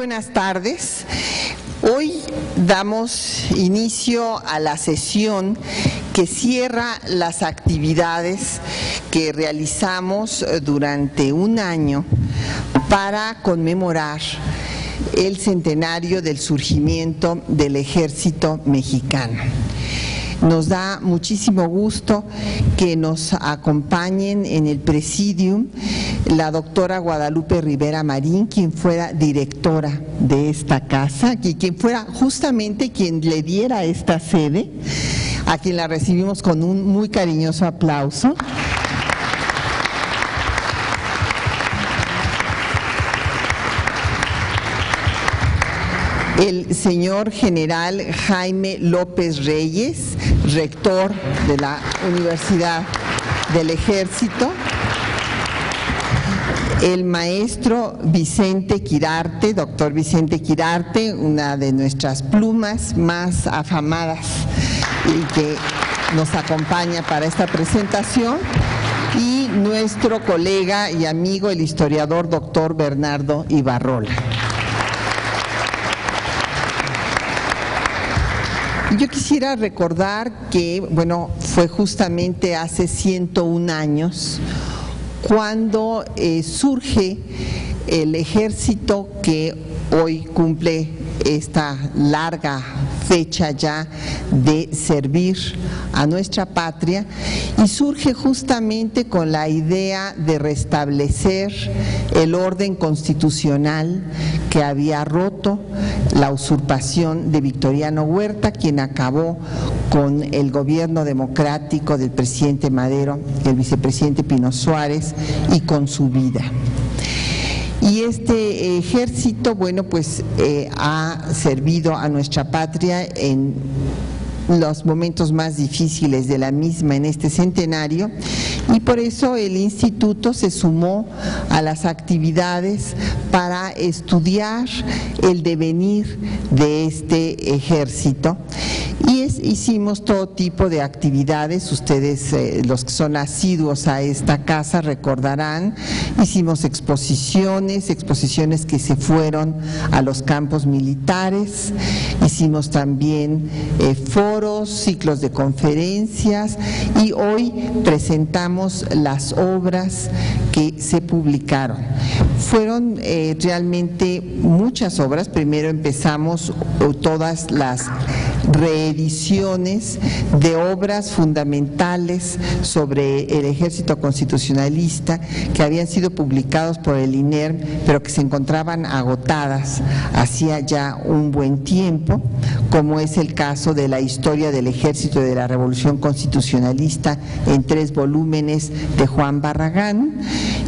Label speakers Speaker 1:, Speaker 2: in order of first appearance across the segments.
Speaker 1: buenas tardes. Hoy damos inicio a la sesión que cierra las actividades que realizamos durante un año para conmemorar el centenario del surgimiento del Ejército Mexicano. Nos da muchísimo gusto que nos acompañen en el presidium la doctora Guadalupe Rivera Marín, quien fuera directora de esta casa y quien fuera justamente quien le diera esta sede, a quien la recibimos con un muy cariñoso aplauso. El señor general Jaime López Reyes, rector de la Universidad del Ejército. El maestro Vicente Quirarte, doctor Vicente Quirarte, una de nuestras plumas más afamadas y que nos acompaña para esta presentación. Y nuestro colega y amigo, el historiador doctor Bernardo Ibarrola. Yo quisiera recordar que, fue justamente hace 101 años cuando surge el ejército que hoy cumple esta larga fecha ya de servir a nuestra patria, y surge justamente con la idea de restablecer el orden constitucional que había roto la usurpación de Victoriano Huerta, quien acabó con el gobierno democrático del presidente Madero, del vicepresidente Pino Suárez, y con su vida. Y este ejército, ha servido a nuestra patria en los momentos más difíciles de la misma en este centenario, y por eso el instituto se sumó a las actividades para estudiar el devenir de este ejército. Y hicimos todo tipo de actividades. Ustedes, los que son asiduos a esta casa, recordarán, hicimos exposiciones que se fueron a los campos militares, hicimos también foros, ciclos de conferencias, y hoy presentamos las obras que se publicaron. Fueron realmente muchas obras. Primero empezamos todas las reediciones de obras fundamentales sobre el ejército constitucionalista que habían sido publicados por el INERM, pero que se encontraban agotadas hacía ya un buen tiempo, como es el caso de la historia del ejército y de la revolución constitucionalista en 3 volúmenes de Juan Barragán.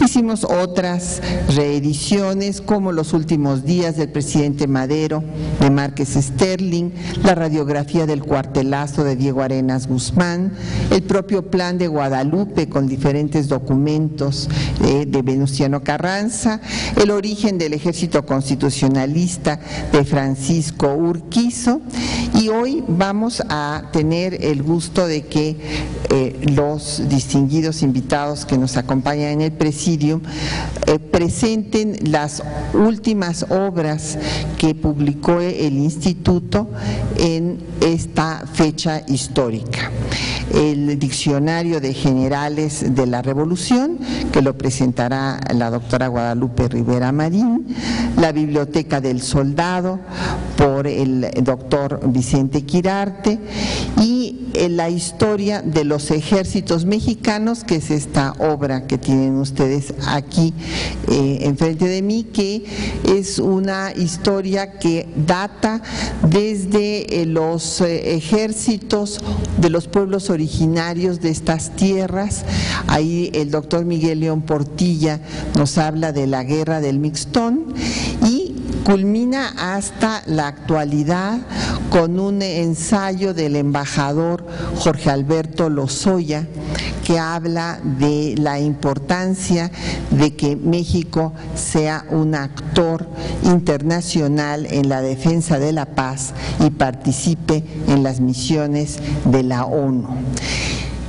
Speaker 1: Hicimos otras reediciones como Los últimos días del presidente Madero de Márquez Sterling, la radiografía del cuartelazo de Diego Arenas Guzmán, el propio plan de Guadalupe con diferentes documentos de Venustiano Carranza, el origen del ejército constitucionalista de Francisco Urquizo. Y hoy vamos a tener el gusto de que los distinguidos invitados que nos acompañan en el presidium presenten las últimas obras que publicó el instituto en esta fecha histórica. El diccionario de generales de la Revolución, que lo presentará la doctora Guadalupe Rivera Marín, la Biblioteca del Soldado por el doctor Vicente Quirarte, y la historia de los ejércitos mexicanos, que es esta obra que tienen ustedes aquí enfrente de mí, que es una historia que data desde los ejércitos de los pueblos originarios de estas tierras. Ahí el doctor Miguel León Portilla nos habla de la guerra del Mixtón, y culmina hasta la actualidad con un ensayo del embajador Jorge Alberto Lozoya, que habla de la importancia de que México sea un actor internacional en la defensa de la paz y participe en las misiones de la ONU.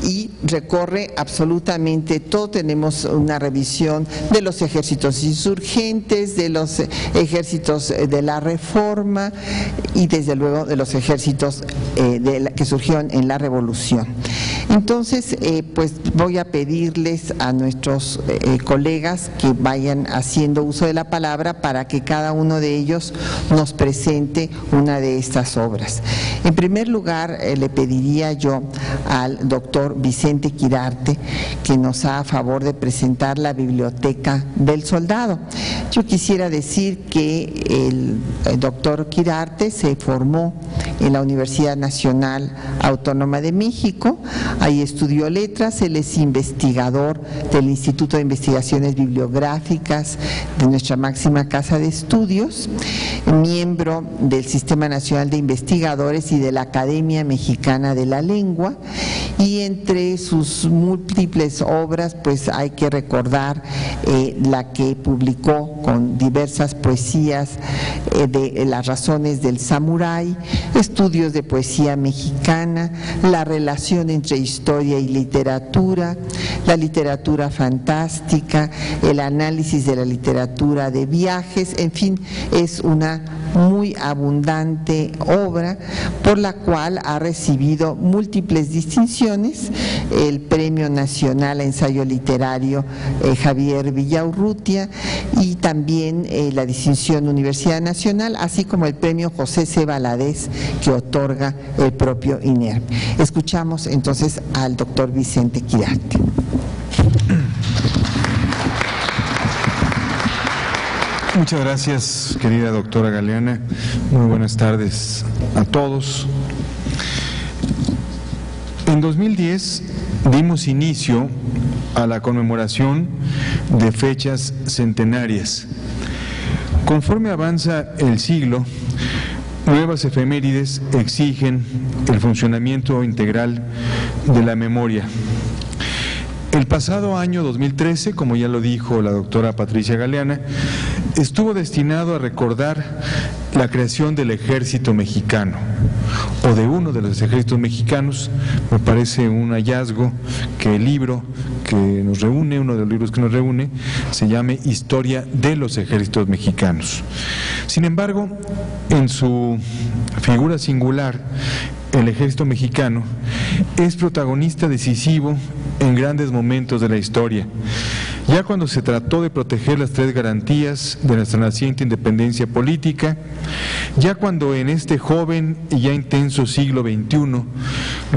Speaker 1: Y recorre absolutamente todo. Tenemos una revisión de los ejércitos insurgentes, de los ejércitos de la Reforma y desde luego de los ejércitos que surgieron en la Revolución. Entonces, pues voy a pedirles a nuestros colegas que vayan haciendo uso de la palabra para que cada uno de ellos nos presente una de estas obras. En primer lugar, le pediría yo al doctor Vicente Quirarte que nos haga favor de presentar la Biblioteca del Soldado. Yo quisiera decir que el doctor Quirarte se formó en la Universidad Nacional Autónoma de México, ahí estudió letras, él es investigador del Instituto de Investigaciones Bibliográficas de nuestra máxima casa de estudios, miembro del Sistema Nacional de Investigadores y de la Academia Mexicana de la Lengua, y entre sus múltiples obras pues hay que recordar la que publicó con diversas poesías de Las razones del samurái, estudios de poesía mexicana, la relación entre historia y literatura, la literatura fantástica, el análisis de la literatura de viajes, en fin, es una muy abundante obra por la cual ha recibido múltiples distinciones, el Premio Nacional a Ensayo Literario Javier Villaurrutia y también la distinción Universidad Nacional, así como el Premio José C. Valadez que otorga el propio INERM. Escuchamos entonces al doctor Vicente Quirarte.
Speaker 2: Muchas gracias, querida doctora Galeana. Muy buenas tardes a todos. En 2010 dimos inicio a la conmemoración de fechas centenarias. Conforme avanza el siglo, nuevas efemérides exigen el funcionamiento integral de la memoria. El pasado año 2013, como ya lo dijo la doctora Patricia Galeana, estuvo destinado a recordar la creación del Ejército Mexicano, o de uno de los ejércitos mexicanos. Me parece un hallazgo que el libro que nos reúne, uno de los libros que nos reúne, se llame Historia de los Ejércitos Mexicanos. Sin embargo, en su figura singular, el Ejército Mexicano es protagonista decisivo en grandes momentos de la historia. Ya cuando se trató de proteger las tres garantías de nuestra naciente independencia política, ya cuando en este joven y ya intenso siglo XXI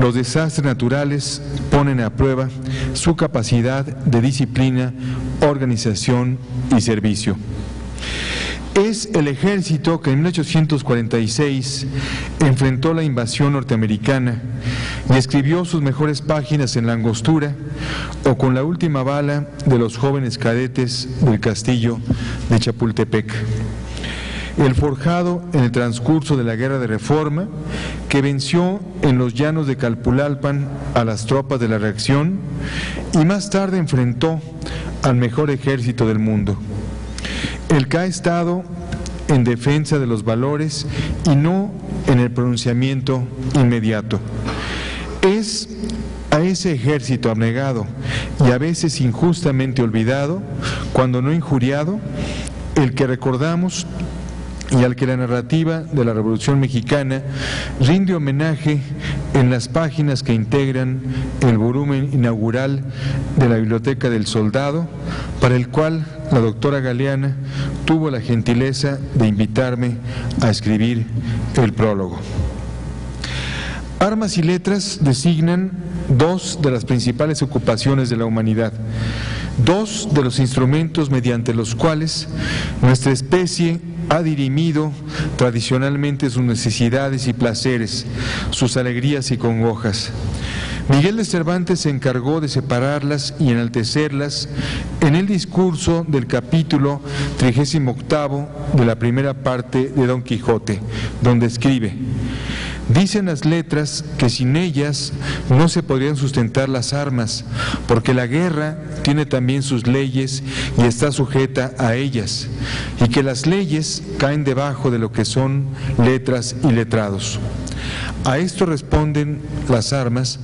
Speaker 2: los desastres naturales ponen a prueba su capacidad de disciplina, organización y servicio. Es el ejército que en 1846 enfrentó la invasión norteamericana y escribió sus mejores páginas en la angostura o con la última bala de los jóvenes cadetes del castillo de Chapultepec. El forjado en el transcurso de la Guerra de Reforma, que venció en los llanos de Calpulalpan a las tropas de la reacción y más tarde enfrentó al mejor ejército del mundo. El que ha estado en defensa de los valores y no en el pronunciamiento inmediato. Es a ese ejército abnegado y a veces injustamente olvidado, cuando no injuriado, el que recordamos y al que la narrativa de la Revolución Mexicana rinde homenaje en las páginas que integran el volumen inaugural de la Biblioteca del Soldado, para el cual la doctora Galeana tuvo la gentileza de invitarme a escribir el prólogo. Armas y letras designan dos de las principales ocupaciones de la humanidad, dos de los instrumentos mediante los cuales nuestra especie ha dirimido tradicionalmente sus necesidades y placeres, sus alegrías y congojas. Miguel de Cervantes se encargó de separarlas y enaltecerlas en el discurso del capítulo 38 de la primera parte de Don Quijote, donde escribe: dicen las letras que sin ellas no se podrían sustentar las armas, porque la guerra tiene también sus leyes y está sujeta a ellas, y que las leyes caen debajo de lo que son letras y letrados. A esto responden las armas,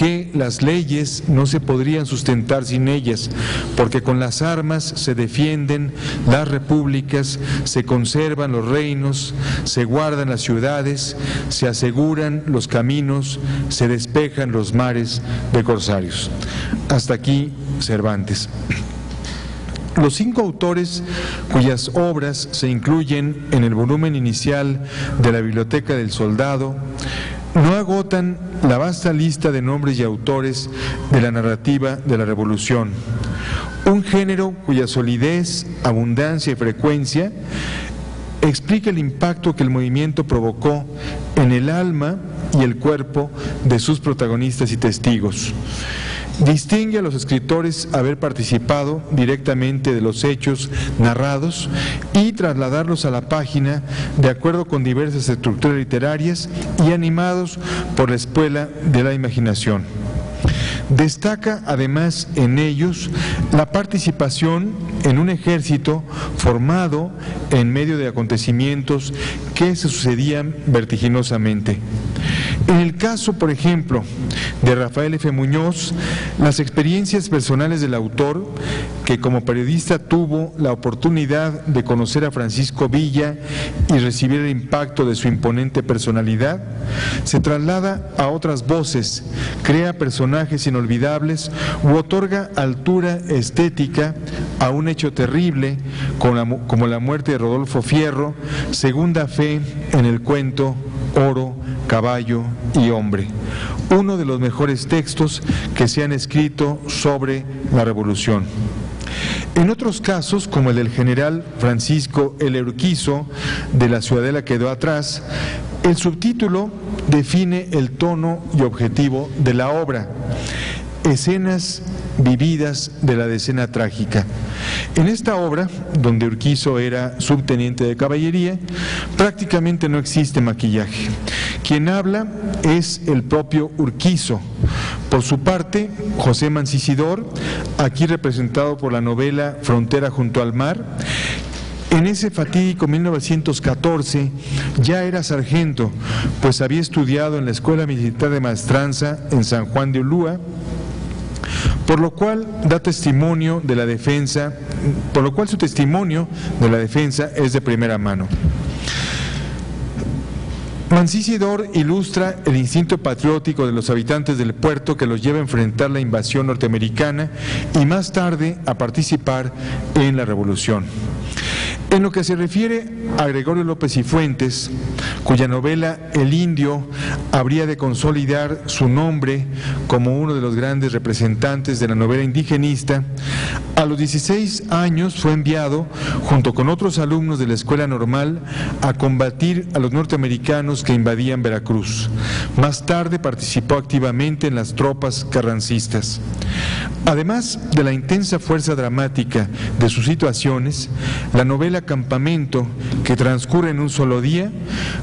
Speaker 2: que las leyes no se podrían sustentar sin ellas, porque con las armas se defienden las repúblicas, se conservan los reinos, se guardan las ciudades, se aseguran los caminos, se despejan los mares de corsarios. Hasta aquí Cervantes. Los 5 autores cuyas obras se incluyen en el volumen inicial de la Biblioteca del Soldado no agotan la vasta lista de nombres y autores de la narrativa de la Revolución, un género cuya solidez, abundancia y frecuencia explica el impacto que el movimiento provocó en el alma y el cuerpo de sus protagonistas y testigos. Distingue a los escritores haber participado directamente de los hechos narrados y trasladarlos a la página de acuerdo con diversas estructuras literarias y animados por la espuela de la imaginación. Destaca además en ellos la participación en un ejército formado en medio de acontecimientos que se sucedían vertiginosamente. En el caso, por ejemplo, de Rafael F. Muñoz, las experiencias personales del autor, que como periodista tuvo la oportunidad de conocer a Francisco Villa y recibir el impacto de su imponente personalidad, se traslada a otras voces, crea personajes inolvidables u otorga altura estética a un hecho terrible como la muerte de Rodolfo Fierro, segunda fe en el cuento Oro, Caballo y Hombre, uno de los mejores textos que se han escrito sobre la Revolución. En otros casos, como el del general Francisco L. Urquizo, de La Ciudadela quedó atrás, el subtítulo define el tono y objetivo de la obra: escenas vividas de la decena trágica. En esta obra, donde Urquizo era subteniente de caballería, prácticamente no existe maquillaje. Quien habla es el propio Urquizo. Por su parte, José Mancisidor, aquí representado por la novela Frontera junto al mar, en ese fatídico 1914 ya era sargento, pues había estudiado en la Escuela Militar de Maestranza en San Juan de Ulúa, por lo cual su testimonio de la defensa es de primera mano. Mancisidor ilustra el instinto patriótico de los habitantes del puerto que los lleva a enfrentar la invasión norteamericana y más tarde a participar en la Revolución. En lo que se refiere a Gregorio López y Fuentes, cuya novela El Indio habría de consolidar su nombre como uno de los grandes representantes de la novela indigenista, a los 16 años fue enviado, junto con otros alumnos de la Escuela Normal, a combatir a los norteamericanos que invadían Veracruz. Más tarde participó activamente en las tropas carrancistas. Además de la intensa fuerza dramática de sus situaciones, la novela Campamento, que transcurre en un solo día,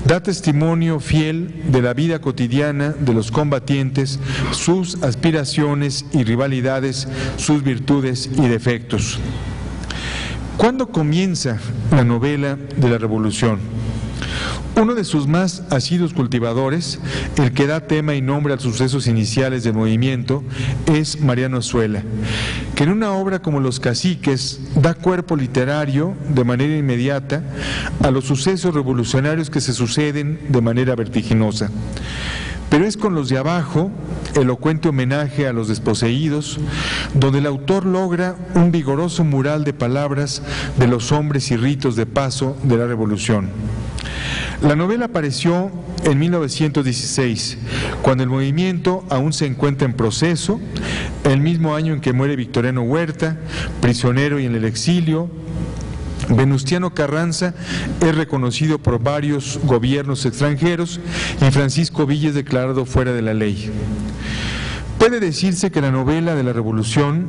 Speaker 2: da testimonio fiel de la vida cotidiana de los combatientes, sus aspiraciones y rivalidades, sus virtudes y defectos. ¿Cuándo comienza la novela de la Revolución? Uno de sus más asiduos cultivadores, el que da tema y nombre a los sucesos iniciales del movimiento, es Mariano Zuela, que en una obra como Los Caciques da cuerpo literario de manera inmediata a los sucesos revolucionarios que se suceden de manera vertiginosa. Pero es con Los de Abajo, elocuente homenaje a los desposeídos, donde el autor logra un vigoroso mural de palabras de los hombres y ritos de paso de la Revolución. La novela apareció en 1916, cuando el movimiento aún se encuentra en proceso, el mismo año en que muere Victoriano Huerta, prisionero y en el exilio. Venustiano Carranza es reconocido por varios gobiernos extranjeros y Francisco Villa es declarado fuera de la ley. Puede decirse que la novela de la Revolución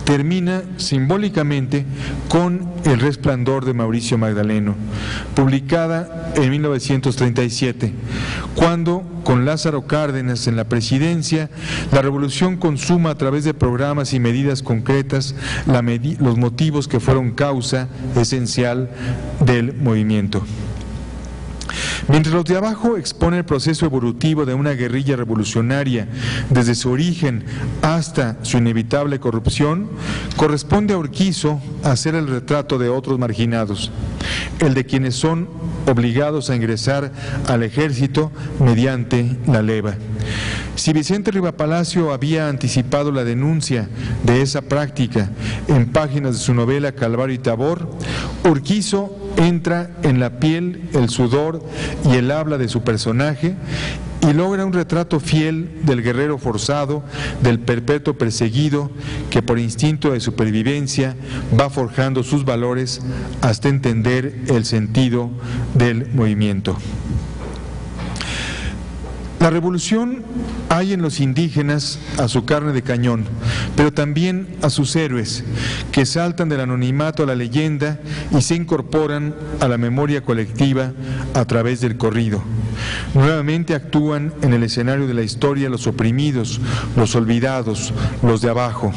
Speaker 2: termina simbólicamente con El Resplandor de Mauricio Magdaleno, publicada en 1937, cuando, con Lázaro Cárdenas en la presidencia, la Revolución consuma a través de programas y medidas concretas los motivos que fueron causa esencial del movimiento. Mientras los de abajo exponen el proceso evolutivo de una guerrilla revolucionaria desde su origen hasta su inevitable corrupción, corresponde a Urquizo hacer el retrato de otros marginados, el de quienes son obligados a ingresar al ejército mediante la leva. Si Vicente Rivapalacio había anticipado la denuncia de esa práctica en páginas de su novela Calvario y Tabor, Urquizo entra en la piel, el sudor y el habla de su personaje y logra un retrato fiel del guerrero forzado, del perpetuo perseguido, que por instinto de supervivencia va forjando sus valores hasta entender el sentido del movimiento. La revolución hay en los indígenas a su carne de cañón, pero también a sus héroes, que saltan del anonimato a la leyenda y se incorporan a la memoria colectiva a través del corrido. Nuevamente actúan en el escenario de la historia los oprimidos, los olvidados, los de abajo.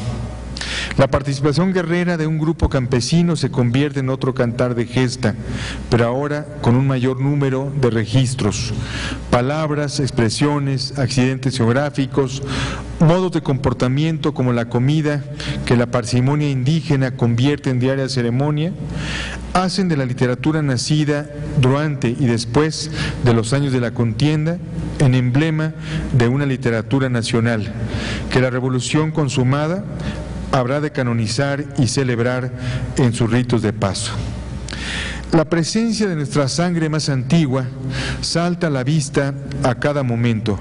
Speaker 2: La participación guerrera de un grupo campesino se convierte en otro cantar de gesta, pero ahora con un mayor número de registros, palabras, expresiones, accidentes geográficos, modos de comportamiento como la comida, que la parsimonia indígena convierte en diaria ceremonia, hacen de la literatura nacida durante y después de los años de la contienda en emblema de una literatura nacional, que la revolución consumada habrá de canonizar y celebrar en sus ritos de paso. La presencia de nuestra sangre más antigua salta a la vista a cada momento.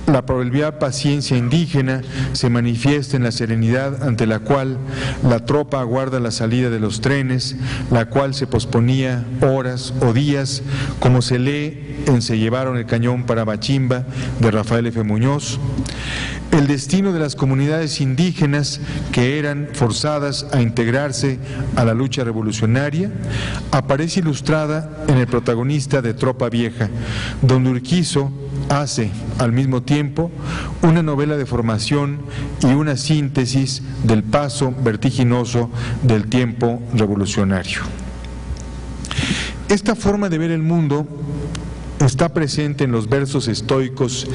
Speaker 2: La proverbial paciencia indígena se manifiesta en la serenidad ante la cual la tropa aguarda la salida de los trenes, la cual se posponía horas o días, como se lee en Se llevaron el cañón para Bachimba, de Rafael F. Muñoz. El destino de las comunidades indígenas que eran forzadas a integrarse a la lucha revolucionaria aparece ilustrada en el protagonista de Tropa Vieja, donde Urquizo hace al mismo tiempo una novela de formación y una síntesis del paso vertiginoso del tiempo revolucionario. Esta forma de ver el mundo está presente en los versos estoicos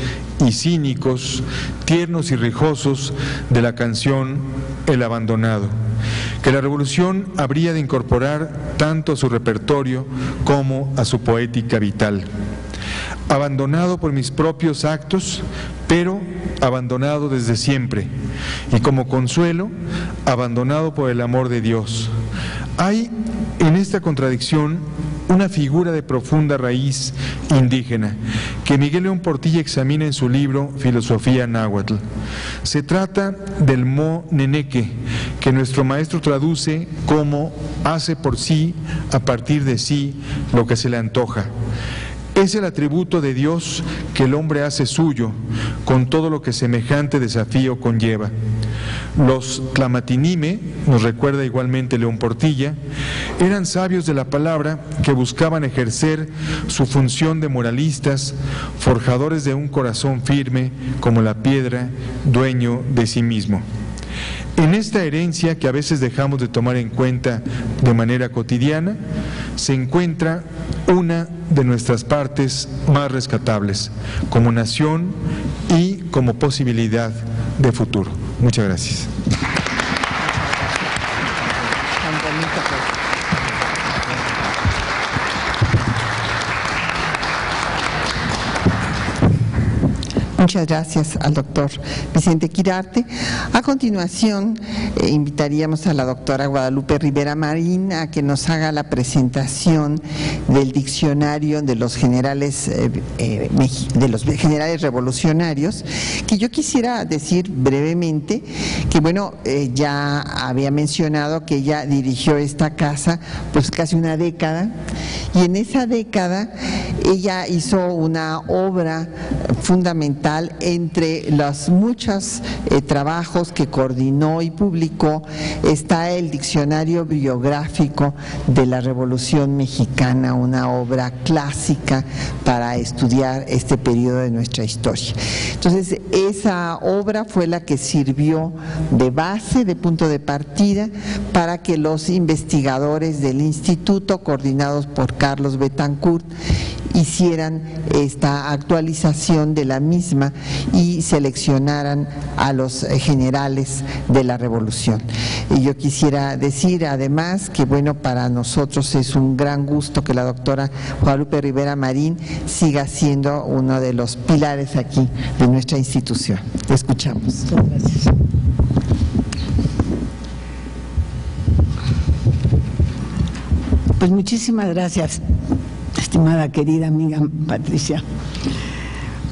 Speaker 2: y cínicos, tiernos y rijosos de la canción El Abandonado, que la revolución habría de incorporar tanto a su repertorio como a su poética vital. Abandonado por mis propios actos, pero abandonado desde siempre, y como consuelo, abandonado por el amor de Dios. Hay en esta contradicción una figura de profunda raíz indígena que Miguel León Portilla examina en su libro Filosofía Náhuatl. Se trata del mo neneque, que nuestro maestro traduce como hace por sí, a partir de sí, lo que se le antoja. Es el atributo de Dios que el hombre hace suyo, con todo lo que semejante desafío conlleva. Los tlamatinime, nos recuerda igualmente León Portilla, eran sabios de la palabra que buscaban ejercer su función de moralistas, forjadores de un corazón firme como la piedra, dueño de sí mismo. En esta herencia que a veces dejamos de tomar en cuenta de manera cotidiana, se encuentra una de nuestras partes más rescatables, como nación y como posibilidad de futuro. Muchas gracias.
Speaker 1: Muchas gracias al doctor Vicente Quirarte. A continuación, invitaríamos a la doctora Guadalupe Rivera Marín a que nos haga la presentación del diccionario de los generales revolucionarios, que yo quisiera decir brevemente que, bueno, ya había mencionado que ella dirigió esta casa pues casi una década, y en esa década ella hizo una obra fundamental fundamental entre los muchos trabajos que coordinó y publicó está el Diccionario Bibliográfico de la Revolución Mexicana, una obra clásica para estudiar este periodo de nuestra historia. Entonces, esa obra fue la que sirvió de base, de punto de partida, para que los investigadores del instituto, coordinados por Carlos Betancourt, hicieran esta actualización de la misma y seleccionaran a los generales de la revolución. Y yo quisiera decir además que bueno, para nosotros es un gran gusto que la doctora Guadalupe Rivera Marín siga siendo uno de los pilares aquí de nuestra institución. Te escuchamos.
Speaker 3: Gracias. Pues muchísimas gracias, estimada querida amiga Patricia,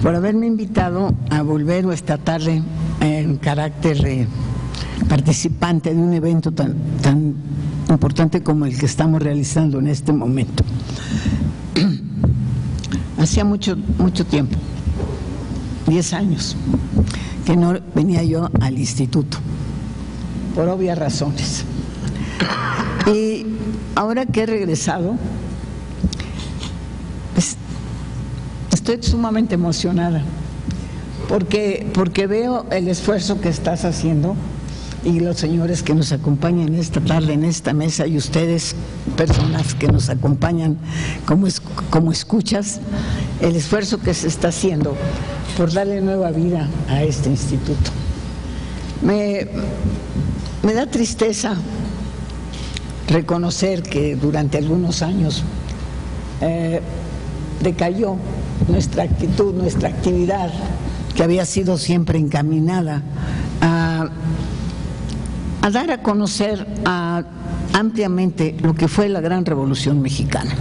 Speaker 3: por haberme invitado a volver esta tarde en carácter de participante de un evento tan importante como el que estamos realizando en este momento. Hacía mucho tiempo, 10 años, que no venía yo al instituto, por obvias razones. Y ahora que he regresado, pues, estoy sumamente emocionada porque veo el esfuerzo que estás haciendo y los señores que nos acompañan esta tarde en esta mesa y ustedes, personas que nos acompañan como escuchas, el esfuerzo que se está haciendo por darle nueva vida a este instituto. Me da tristeza reconocer que durante algunos años decayó nuestra actitud, nuestra actividad, que había sido siempre encaminada a dar a conocer ampliamente lo que fue la gran Revolución Mexicana.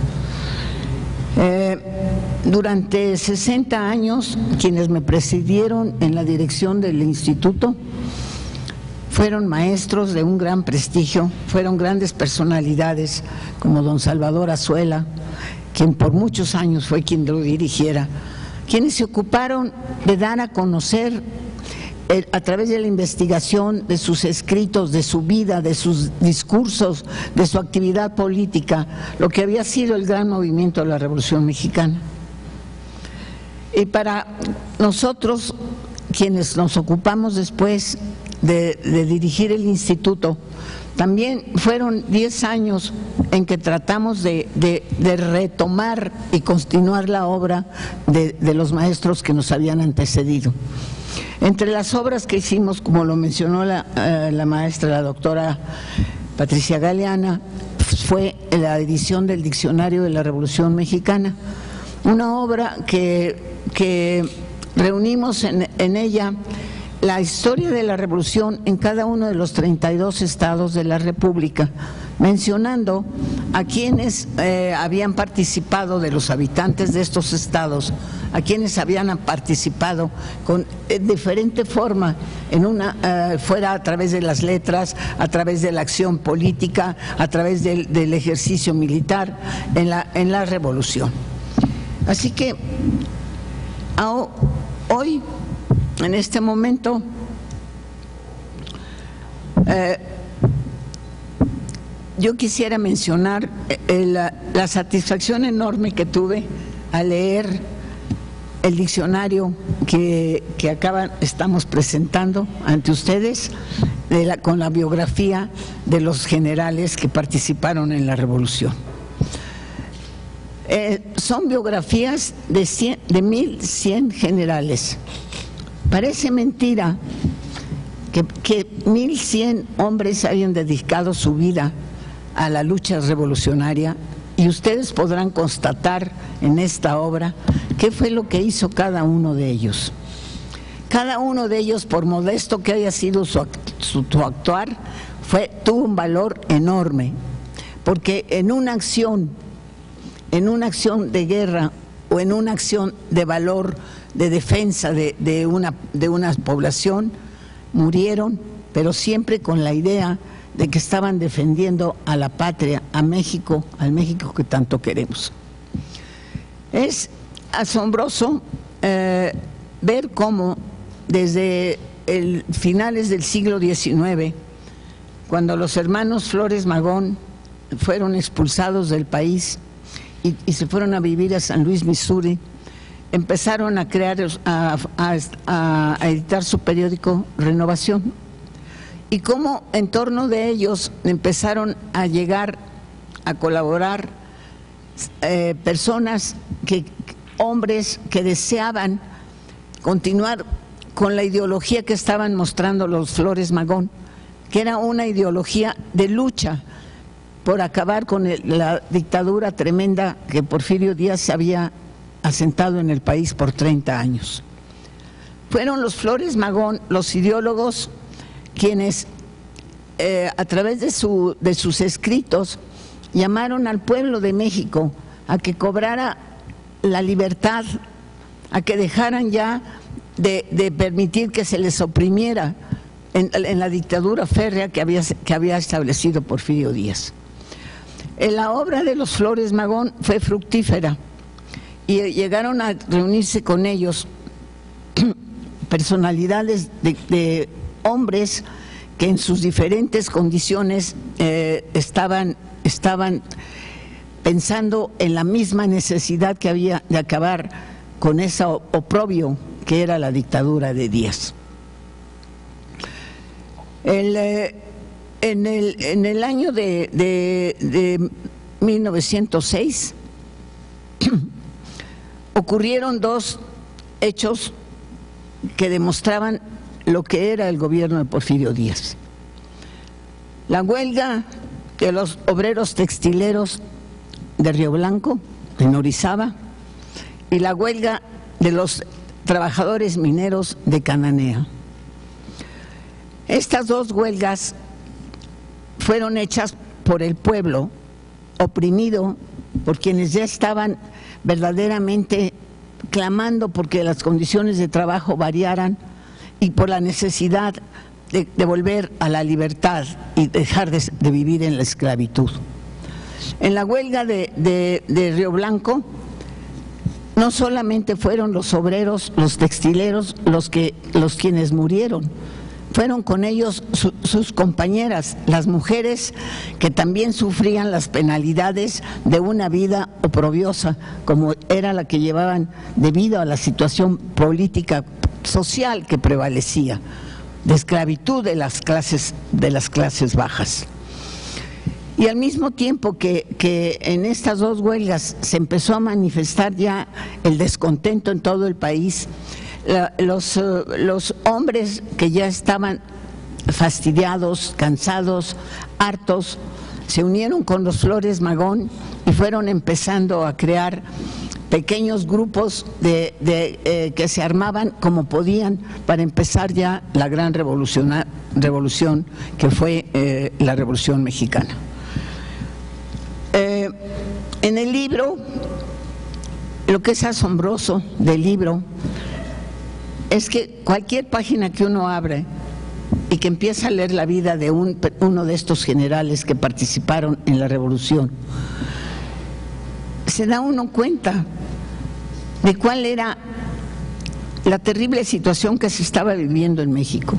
Speaker 3: Durante 60 años, quienes me presidieron en la dirección del instituto fueron maestros de un gran prestigio, fueron grandes personalidades como don Salvador Azuela, quien por muchos años fue quien lo dirigiera, quienes se ocuparon de dar a conocer a través de la investigación de sus escritos, de su vida, de sus discursos, de su actividad política, lo que había sido el gran movimiento de la Revolución Mexicana. Y para nosotros, quienes nos ocupamos después de dirigir el instituto, también fueron 10 años en que tratamos de retomar y continuar la obra de los maestros que nos habían antecedido. Entre las obras que hicimos, como lo mencionó la maestra, la doctora Patricia Galeana, fue la edición del Diccionario de la Revolución Mexicana, una obra que reunimos en ella la historia de la revolución en cada uno de los 32 estados de la República, mencionando a quienes habían participado, de los habitantes de estos estados, a quienes habían participado con diferente forma, fuera a través de las letras, a través de la acción política, a través del ejercicio militar en la revolución. Así que hoy, en este momento, yo quisiera mencionar la satisfacción enorme que tuve al leer el diccionario que estamos presentando ante ustedes, con la biografía de los generales que participaron en la revolución. Son biografías de 1100 generales. Parece mentira que 1100 hombres hayan dedicado su vida a la lucha revolucionaria, y ustedes podrán constatar en esta obra qué fue lo que hizo cada uno de ellos. Cada uno de ellos, por modesto que haya sido su actuar, tuvo un valor enorme, porque en una acción de guerra o en una acción de valor, de defensa de una población, murieron, pero siempre con la idea de que estaban defendiendo a la patria, a México, al México que tanto queremos. Es asombroso ver cómo desde finales del siglo XIX, cuando los hermanos Flores Magón fueron expulsados del país y se fueron a vivir a San Luis, Missouri, empezaron a crear, a editar su periódico Renovación, y cómo en torno de ellos empezaron a llegar a colaborar personas, hombres que deseaban continuar con la ideología que estaban mostrando los Flores Magón, que era una ideología de lucha por acabar con la dictadura tremenda que Porfirio Díaz se había asentado en el país por 30 años. Fueron los Flores Magón, los ideólogos, quienes a través de sus escritos llamaron al pueblo de México a que cobrara la libertad, a que dejaran ya de permitir que se les oprimiera en la dictadura férrea que había establecido Porfirio Díaz. La obra de los Flores Magón fue fructífera y llegaron a reunirse con ellos personalidades de hombres que en sus diferentes condiciones estaban pensando en la misma necesidad que había de acabar con ese oprobio que era la dictadura de Díaz. En el año de 1906 ocurrieron dos hechos que demostraban lo que era el gobierno de Porfirio Díaz. La huelga de los obreros textileros de Río Blanco, en Orizaba, y la huelga de los trabajadores mineros de Cananea. Estas dos huelgas fueron hechas por el pueblo oprimido, por quienes ya estaban verdaderamente clamando porque las condiciones de trabajo variaran y por la necesidad de volver a la libertad y dejar de vivir en la esclavitud. En la huelga de Río Blanco, no solamente fueron los obreros, los textileros, los quienes murieron, fueron con ellos sus compañeras, las mujeres que también sufrían las penalidades de una vida oprobiosa, como era la que llevaban debido a la situación política social que prevalecía, de esclavitud de las clases bajas. Y al mismo tiempo que en estas dos huelgas se empezó a manifestar ya el descontento en todo el país, los hombres que ya estaban fastidiados, cansados, hartos, se unieron con los Flores Magón y fueron empezando a crear pequeños grupos que se armaban como podían para empezar ya la gran revolución que fue la Revolución Mexicana. En el libro, lo que es asombroso del libro es que cualquier página que uno abre y que empieza a leer la vida de uno de estos generales que participaron en la revolución, se da uno cuenta de cuál era la terrible situación que se estaba viviendo en México,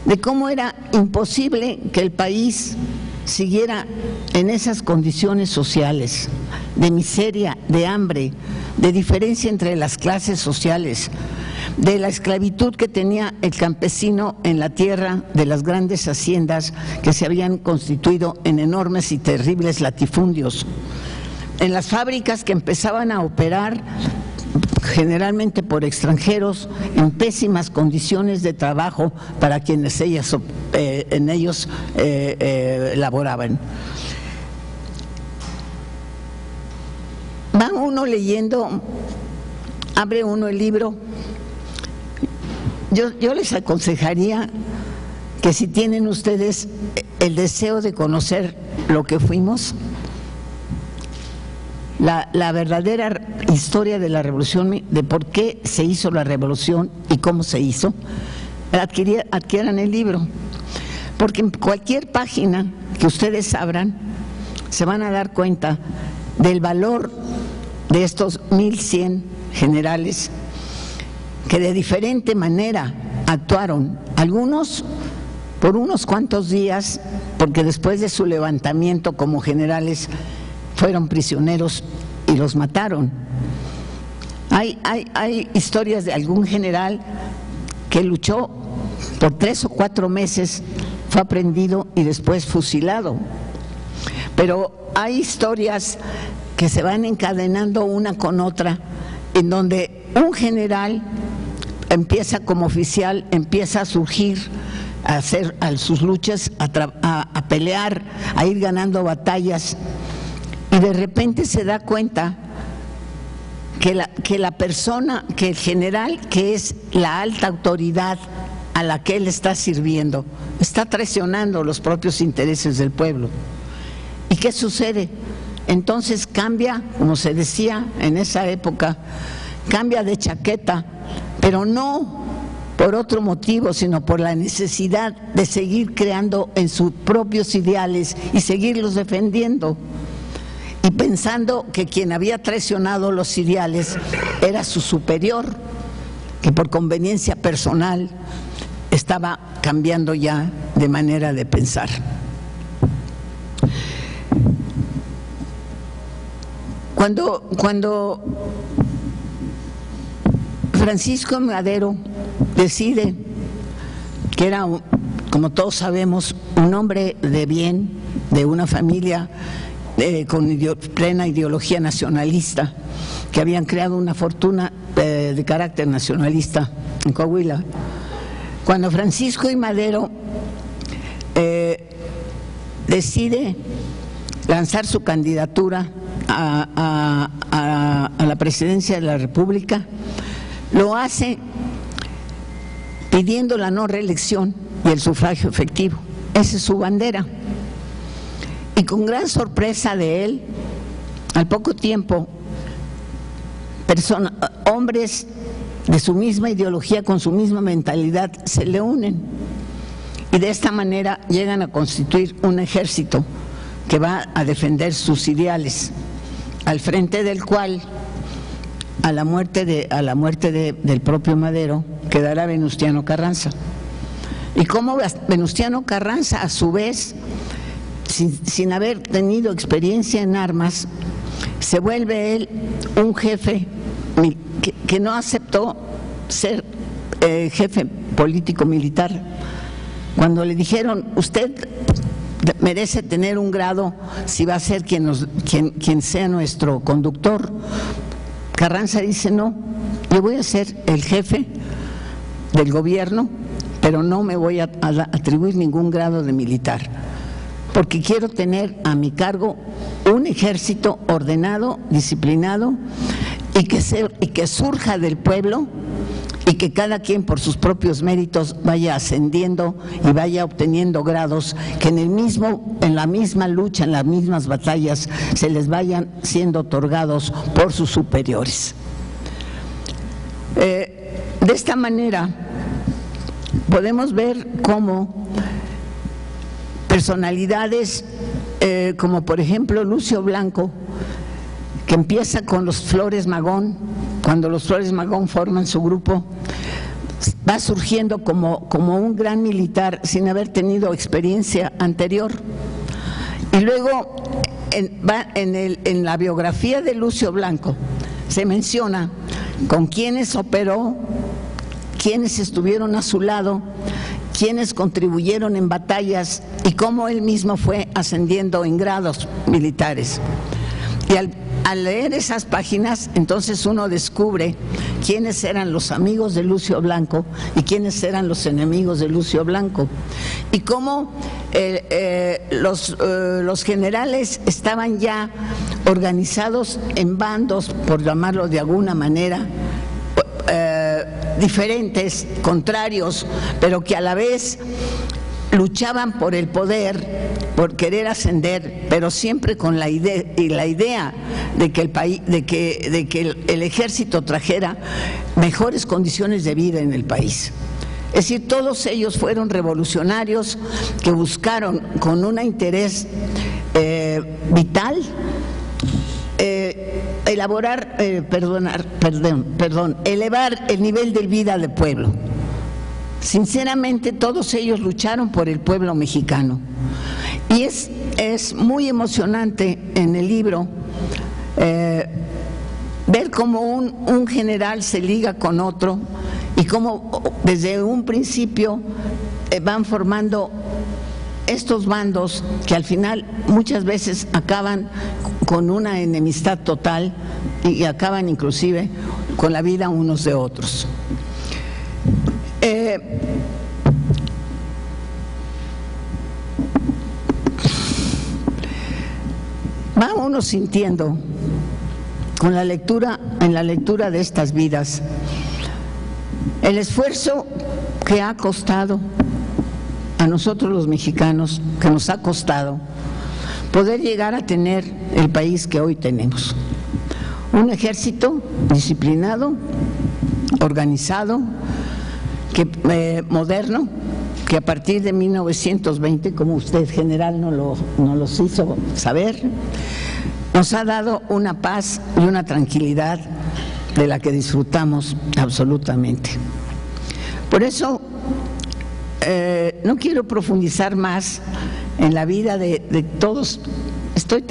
Speaker 3: de cómo era imposible que el país siguiera en esas condiciones sociales, de miseria, de hambre, de diferencia entre las clases sociales, de la esclavitud que tenía el campesino en la tierra de las grandes haciendas que se habían constituido en enormes y terribles latifundios, en las fábricas que empezaban a operar generalmente por extranjeros en pésimas condiciones de trabajo para quienes en ellos laboraban. Va uno leyendo, abre uno el libro. Yo les aconsejaría que si tienen ustedes el deseo de conocer lo que fuimos, la verdadera historia de la revolución, de por qué se hizo la revolución y cómo se hizo, adquieran el libro, porque en cualquier página que ustedes abran se van a dar cuenta del valor de estos 1100 generales que de diferente manera actuaron, algunos por unos cuantos días, porque después de su levantamiento como generales fueron prisioneros y los mataron. Hay historias de algún general que luchó por 3 o 4 meses, fue aprehendido y después fusilado. Pero hay historias que se van encadenando una con otra, en donde un general empieza como oficial, empieza a surgir, a hacer sus luchas, a pelear, a ir ganando batallas, y de repente se da cuenta que la persona, que el general, que es la alta autoridad a la que él está sirviendo, está traicionando los propios intereses del pueblo. ¿Y qué sucede? Entonces cambia, como se decía en esa época, cambia de chaqueta, pero no por otro motivo, sino por la necesidad de seguir creando en sus propios ideales y seguirlos defendiendo, y pensando que quien había traicionado los ideales era su superior, que por conveniencia personal estaba cambiando ya de manera de pensar. Cuando Francisco Madero decide, que era, como todos sabemos, un hombre de bien, de una familia con plena ideología nacionalista, que habían creado una fortuna de carácter nacionalista en Coahuila. Cuando Francisco I. Madero decide lanzar su candidatura a la presidencia de la República, lo hace pidiendo la no reelección y el sufragio efectivo. Esa es su bandera. Y con gran sorpresa de él, al poco tiempo, hombres de su misma ideología, con su misma mentalidad, se le unen. Y de esta manera llegan a constituir un ejército que va a defender sus ideales, al frente del cual, a la muerte del propio Madero, quedará Venustiano Carranza. Y cómo Venustiano Carranza, a su vez, sin haber tenido experiencia en armas, se vuelve él un jefe que no aceptó ser jefe político militar. Cuando le dijeron, usted merece tener un grado si va a ser quien sea nuestro conductor, Carranza dice, no, yo voy a ser el jefe del gobierno, pero no me voy a atribuir ningún grado de militar, porque quiero tener a mi cargo un ejército ordenado, disciplinado, y que surja del pueblo, y que cada quien por sus propios méritos vaya ascendiendo y vaya obteniendo grados que en la misma lucha, en las mismas batallas, se les vayan siendo otorgados por sus superiores. De esta manera podemos ver cómo personalidades como por ejemplo Lucio Blanco, que empieza con los Flores Magón, cuando los Flores Magón forman su grupo, va surgiendo como un gran militar sin haber tenido experiencia anterior. Y luego en la biografía de Lucio Blanco se menciona con quiénes operó, quiénes estuvieron a su lado, quiénes contribuyeron en batallas y cómo él mismo fue ascendiendo en grados militares. Y al leer esas páginas, entonces uno descubre quiénes eran los amigos de Lucio Blanco y quiénes eran los enemigos de Lucio Blanco, y cómo los generales estaban ya organizados en bandos, por llamarlo de alguna manera, diferentes, contrarios, pero que a la vez luchaban por el poder, por querer ascender, pero siempre con la idea de que el ejército trajera mejores condiciones de vida en el país. Es decir, todos ellos fueron revolucionarios que buscaron con un interés vital elevar el nivel de vida del pueblo. Sinceramente, todos ellos lucharon por el pueblo mexicano. Y es muy emocionante en el libro ver cómo un general se liga con otro y cómo desde un principio van formando estos bandos que al final muchas veces acaban con una enemistad total y acaban inclusive con la vida unos de otros. Va uno sintiendo en la lectura de estas vidas el esfuerzo que ha costado a nosotros los mexicanos, que nos ha costado poder llegar a tener el país que hoy tenemos. Un ejército disciplinado, organizado, moderno, que a partir de 1920, como usted, general, nos los hizo saber, nos ha dado una paz y una tranquilidad de la que disfrutamos absolutamente. Por eso no quiero profundizar más en la vida de todos. Estoy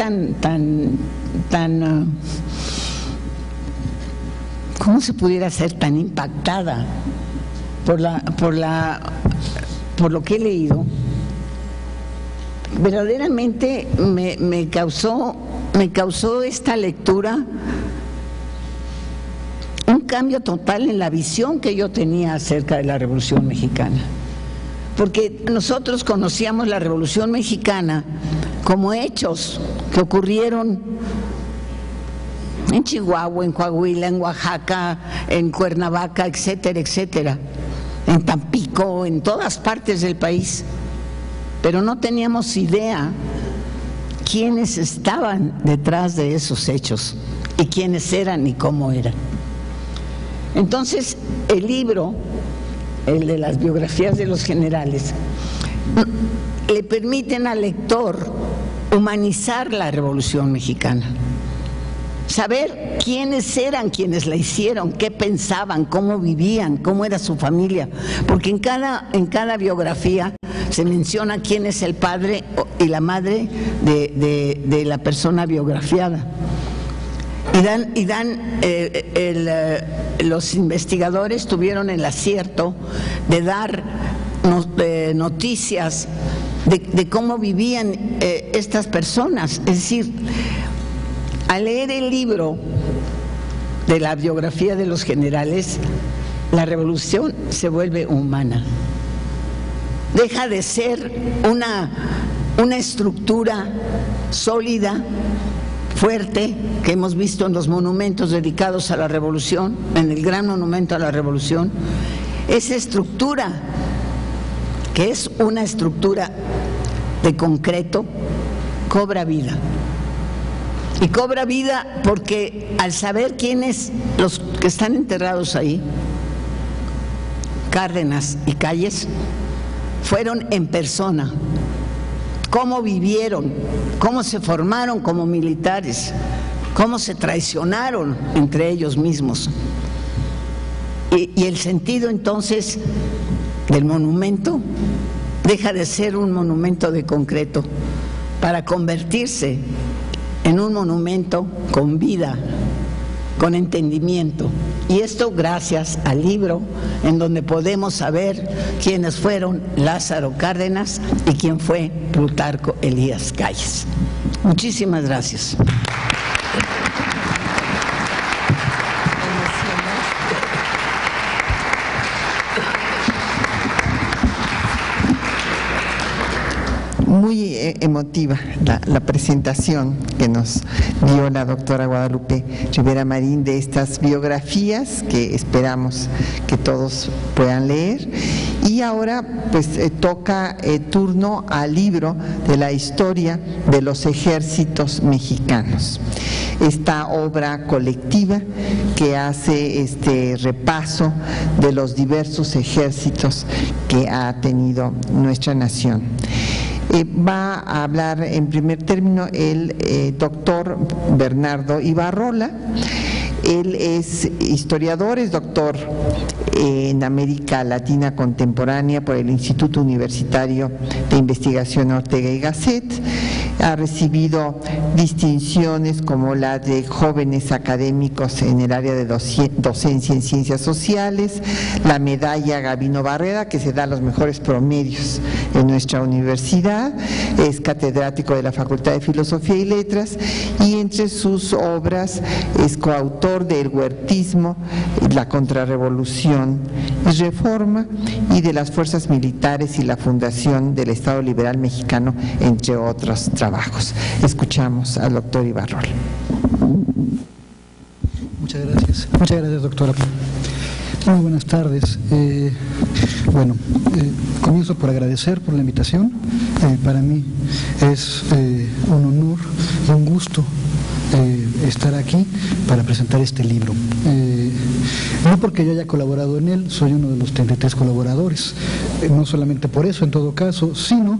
Speaker 3: ¿cómo se pudiera ser tan impactada por lo que he leído? Verdaderamente me causó esta lectura un cambio total en la visión que yo tenía acerca de la Revolución Mexicana. Porque nosotros conocíamos la Revolución Mexicana como hechos que ocurrieron en Chihuahua, en Coahuila, en Oaxaca, en Cuernavaca, etcétera, etcétera, en Tampico, en todas partes del país. Pero no teníamos idea quiénes estaban detrás de esos hechos y quiénes eran y cómo eran. Entonces, el libro, el de las biografías de los generales, le permiten al lector humanizar la Revolución Mexicana, saber quiénes eran quienes la hicieron, qué pensaban, cómo vivían, cómo era su familia, porque en cada biografía se menciona quién es el padre y la madre de la persona biografiada. Los investigadores tuvieron el acierto de dar noticias de cómo vivían estas personas. Es decir, al leer el libro de la biografía de los generales, la revolución se vuelve humana. Deja de ser una estructura sólida, fuerte, que hemos visto en los monumentos dedicados a la revolución, en el gran monumento a la revolución. Esa estructura, que es una estructura de concreto, cobra vida. Y cobra vida porque al saber quiénes los que están enterrados ahí, Cárdenas y Calles, fueron en persona, cómo vivieron, cómo se formaron como militares, cómo se traicionaron entre ellos mismos. Y el sentido entonces del monumento deja de ser un monumento de concreto para convertirse en un monumento con vida, con entendimiento. Y esto gracias al libro, en donde podemos saber quiénes fueron Lázaro Cárdenas y quién fue Plutarco Elías Calles. Muchísimas gracias.
Speaker 1: Muy emotiva la presentación que nos dio la doctora Guadalupe Rivera Marín de estas biografías que esperamos que todos puedan leer. Y ahora pues toca turno al libro de la historia de los ejércitos mexicanos. Esta obra colectiva que hace este repaso de los diversos ejércitos que ha tenido nuestra nación. Va a hablar en primer término el doctor Bernardo Ibarrola. Él es historiador, es doctor en América Latina Contemporánea por el Instituto Universitario de Investigación Ortega y Gasset. Ha recibido distinciones como la de jóvenes académicos en el área de docencia en ciencias sociales, la medalla Gabino Barrera, que se da a los mejores promedios en nuestra universidad, es catedrático de la Facultad de Filosofía y Letras, y entre sus obras es coautor de El huertismo, la contrarrevolución y reforma, y de las fuerzas militares y la fundación del Estado Liberal Mexicano, entre otros trabajos. Escuchamos al doctor Ibarrola.
Speaker 4: Muchas gracias, doctora. Muy buenas tardes. Comienzo por agradecer por la invitación. Para mí es un honor y un gusto estar aquí para presentar este libro. No porque yo haya colaborado en él, soy uno de los 33 colaboradores, no solamente por eso en todo caso, sino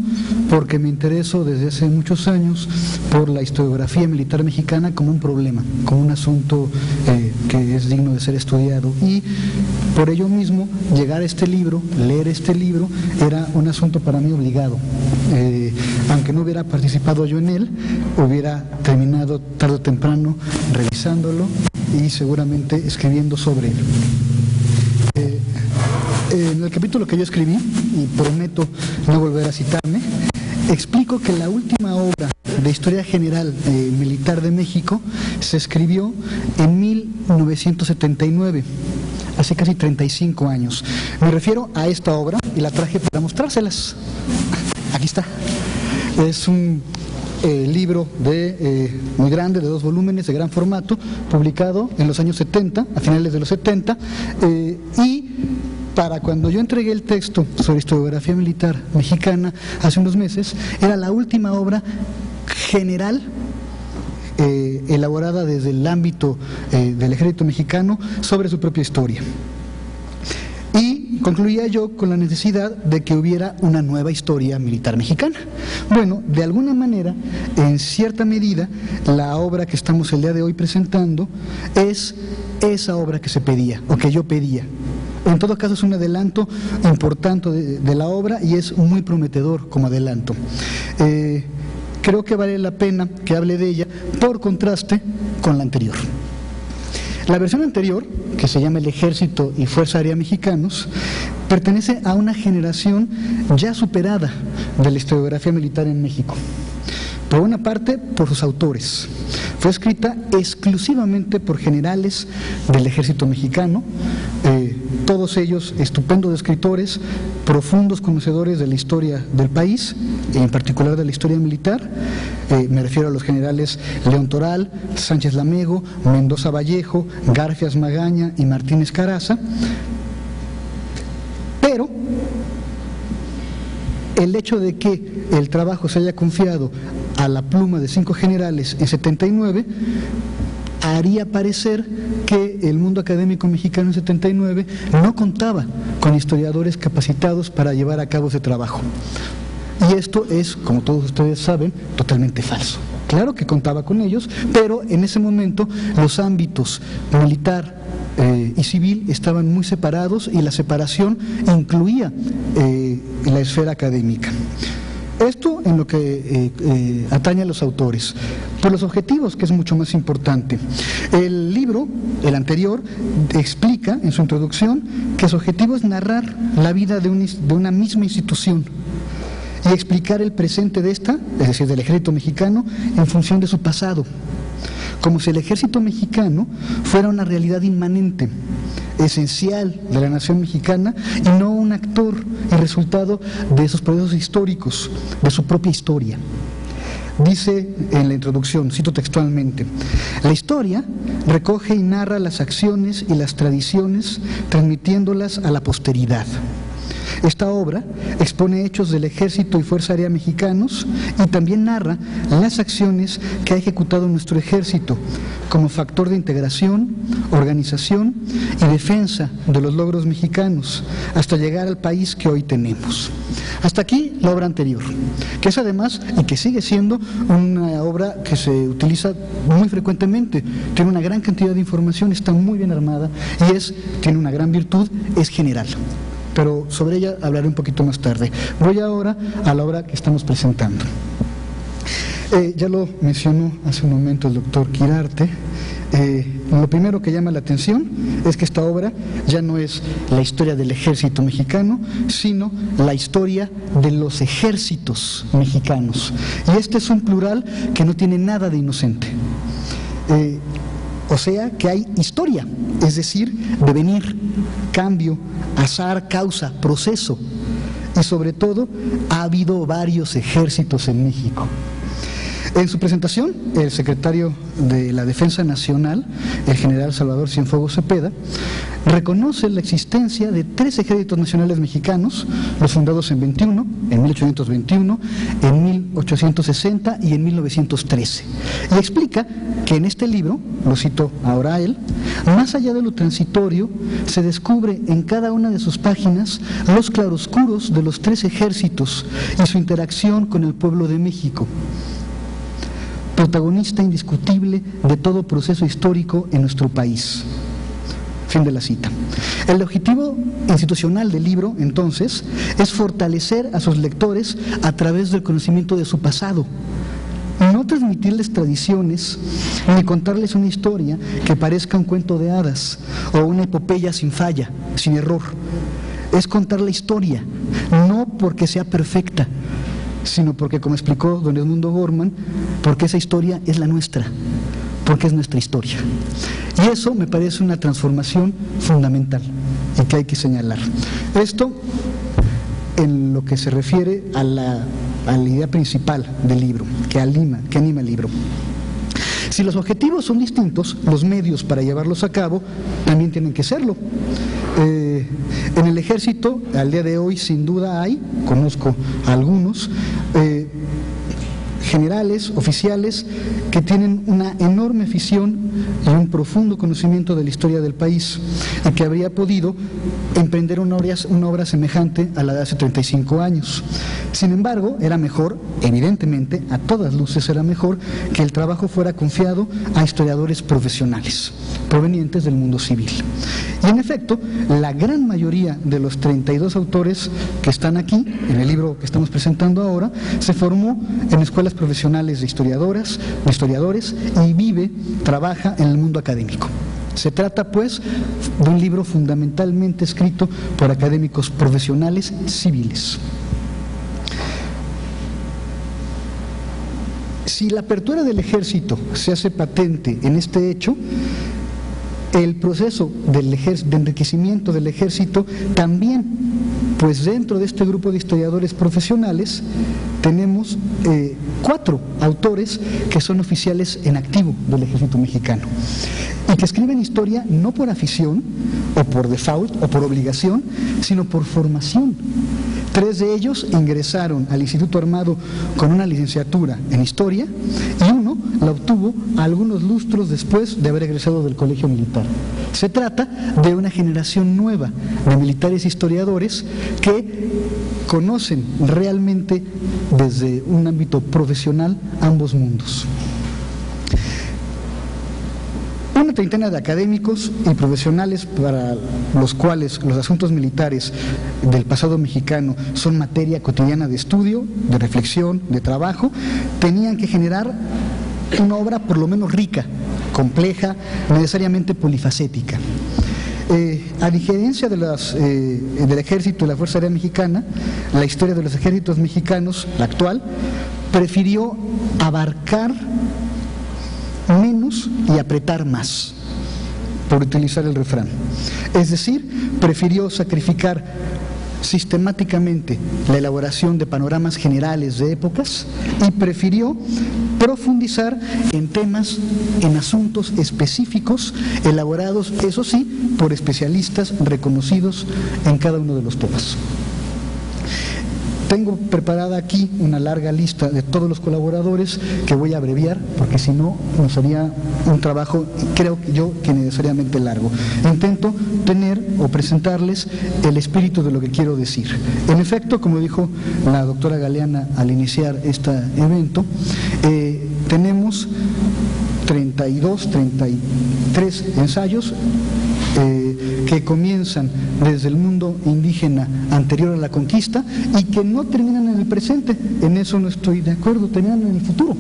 Speaker 4: porque me intereso desde hace muchos años por la historiografía militar mexicana como un problema, como un asunto que es digno de ser estudiado, y por ello mismo llegar a este libro, leer este libro, era un asunto para mí obligado. Aunque no hubiera participado yo en él, hubiera terminado tarde o temprano revisándolo y seguramente escribiendo sobre él. En el capítulo que yo escribí, y prometo no volver a citarme, explico que la última obra de historia general militar de México se escribió en 1979, hace casi 35 años. Me refiero a esta obra y la traje para mostrárselas. Aquí está. Es un libro muy grande, de 2 volúmenes, de gran formato, publicado en los años 70, a finales de los 70, y para cuando yo entregué el texto sobre historiografía militar mexicana hace unos meses, era la última obra general elaborada desde el ámbito del ejército mexicano sobre su propia historia. Y concluía yo con la necesidad de que hubiera una nueva historia militar mexicana. Bueno, de alguna manera, en cierta medida, la obra que estamos el día de hoy presentando es esa obra que se pedía, o que yo pedía. En todo caso es un adelanto importante de la obra y es muy prometedor como adelanto. Creo que vale la pena que hable de ella por contraste con la anterior. La versión anterior, que se llama El Ejército y Fuerza Aérea Mexicanos, pertenece a una generación ya superada de la historiografía militar en México. Por una parte, por sus autores. Fue escrita exclusivamente por generales del ejército mexicano, todos ellos estupendos escritores, profundos conocedores de la historia del país, en particular de la historia militar. Me refiero a los generales León Toral, Sánchez Lamego, Mendoza Vallejo, Garfias Magaña y Martínez Caraza. Pero el hecho de que el trabajo se haya confiado a la pluma de 5 generales en 79 haría parecer que el mundo académico mexicano en 79 no contaba con historiadores capacitados para llevar a cabo ese trabajo. Y esto es, como todos ustedes saben, totalmente falso. Claro que contaba con ellos, pero en ese momento los ámbitos militar y civil estaban muy separados y la separación incluía la esfera académica. Esto en lo que atañe a los autores. Por los objetivos, que es mucho más importante. El libro, el anterior, explica en su introducción que su objetivo es narrar la vida de una misma institución y explicar el presente de esta, es decir, del ejército mexicano, en función de su pasado, como si el ejército mexicano fuera una realidad inmanente, esencial de la nación mexicana y no un actor y resultado de esos procesos históricos, de su propia historia. Dice en la introducción, cito textualmente: la historia recoge y narra las acciones y las tradiciones, transmitiéndolas a la posteridad. Esta obra expone hechos del Ejército y Fuerza Aérea mexicanos y también narra las acciones que ha ejecutado nuestro ejército como factor de integración, organización y defensa de los logros mexicanos hasta llegar al país que hoy tenemos. Hasta aquí la obra anterior, que es además y que sigue siendo una obra que se utiliza muy frecuentemente, tiene una gran cantidad de información, está muy bien armada y tiene una gran virtud, es general. Pero sobre ella hablaré un poquito más tarde. Voy ahora a la obra que estamos presentando. Ya lo mencionó hace un momento el doctor Quirarte. Lo primero que llama la atención es que esta obra ya no es la historia del ejército mexicano, sino la historia de los ejércitos mexicanos. Y este es un plural que no tiene nada de inocente. O sea que hay historia, es decir, devenir, cambio, azar, causa, proceso. Y sobre todo, ha habido varios ejércitos en México. En su presentación, el secretario de la Defensa Nacional, el general Salvador Cienfuegos Cepeda, reconoce la existencia de 3 ejércitos nacionales mexicanos, los fundados en 1821, en 1860 y en 1913. Y explica que en este libro, lo cito ahora a él, más allá de lo transitorio, se descubre en cada una de sus páginas los claroscuros de los 3 ejércitos y su interacción con el pueblo de México, protagonista indiscutible de todo proceso histórico en nuestro país. Fin de la cita. El objetivo institucional del libro, entonces, es fortalecer a sus lectores a través del conocimiento de su pasado, no transmitirles tradiciones ni contarles una historia que parezca un cuento de hadas o una epopeya sin falla, sin error. Es contar la historia, no porque sea perfecta, sino porque, como explicó don Edmundo Gorman, porque esa historia es la nuestra, porque es nuestra historia. Y eso me parece una transformación fundamental y que hay que señalar. Esto en lo que se refiere a la idea principal del libro, que anima el libro. Si los objetivos son distintos, los medios para llevarlos a cabo también tienen que serlo. En el ejército, al día de hoy, sin duda conozco a algunos generales, oficiales, que tienen una enorme afición y un profundo conocimiento de la historia del país, y que habría podido emprender una obra semejante a la de hace 35 años. Sin embargo, era mejor, evidentemente, a todas luces era mejor, que el trabajo fuera confiado a historiadores profesionales, provenientes del mundo civil. Y en efecto, la gran mayoría de los 32 autores que están aquí, en el libro que estamos presentando ahora, se formó en escuelas profesionales de historiadores, y trabaja en el mundo académico. Se trata, pues, de un libro fundamentalmente escrito por académicos profesionales civiles. Si la apertura del ejército se hace patente en este hecho, el proceso de enriquecimiento del ejército también, pues dentro de este grupo de historiadores profesionales tenemos 4 autores que son oficiales en activo del ejército mexicano y que escriben historia no por afición o por default o por obligación, sino por formación. 3 de ellos ingresaron al Instituto Armado con una licenciatura en Historia y uno la obtuvo algunos lustros después de haber egresado del Colegio Militar. Se trata de una generación nueva de militares historiadores que conocen realmente desde un ámbito profesional ambos mundos. Una treintena de académicos y profesionales para los cuales los asuntos militares del pasado mexicano son materia cotidiana de estudio, de reflexión, de trabajo, tenían que generar una obra por lo menos rica, compleja, necesariamente polifacética. A diferencia de del ejército y la Fuerza Aérea Mexicana, la historia de los ejércitos mexicanos, la actual, prefirió abarcar menos y apretar más, por utilizar el refrán. Es decir, prefirió sacrificar sistemáticamente la elaboración de panoramas generales de épocas y prefirió profundizar en temas, en asuntos específicos, elaborados, eso sí, por especialistas reconocidos en cada uno de los temas. Tengo preparada aquí una larga lista de todos los colaboradores que voy a abreviar, porque si no nos sería un trabajo, creo yo, que necesariamente largo. Intento tener o presentarles el espíritu de lo que quiero decir. En efecto, como dijo la doctora Galeana al iniciar este evento, tenemos 32, 33 ensayos que comienzan desde el mundo indígena anterior a la conquista y que no terminan en el presente. En eso no estoy de acuerdo, terminan en el futuro,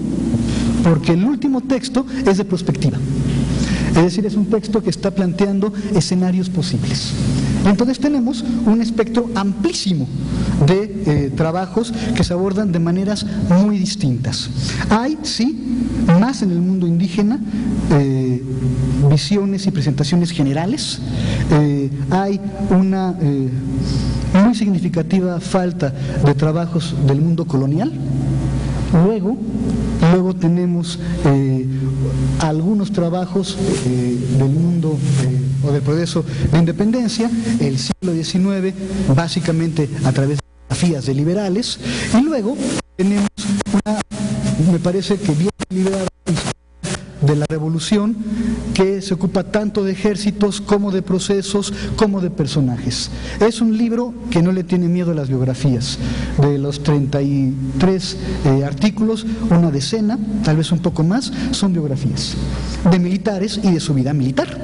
Speaker 4: porque el último texto es de prospectiva. Es decir, es un texto que está planteando escenarios posibles. Entonces tenemos un espectro amplísimo de trabajos que se abordan de maneras muy distintas. Hay, sí, más en el mundo indígena, visiones y presentaciones generales. Hay una muy significativa falta de trabajos del mundo colonial. Luego tenemos algunos trabajos del mundo o del proceso de independencia, el siglo XIX, básicamente a través de biografías de liberales, y luego tenemos una, me parece que bien liberada, de la revolución, que se ocupa tanto de ejércitos como de procesos como de personajes. Es un libro que no le tiene miedo a las biografías. De los 33 artículos, una decena, tal vez un poco más, son biografías de militares y de su vida militar.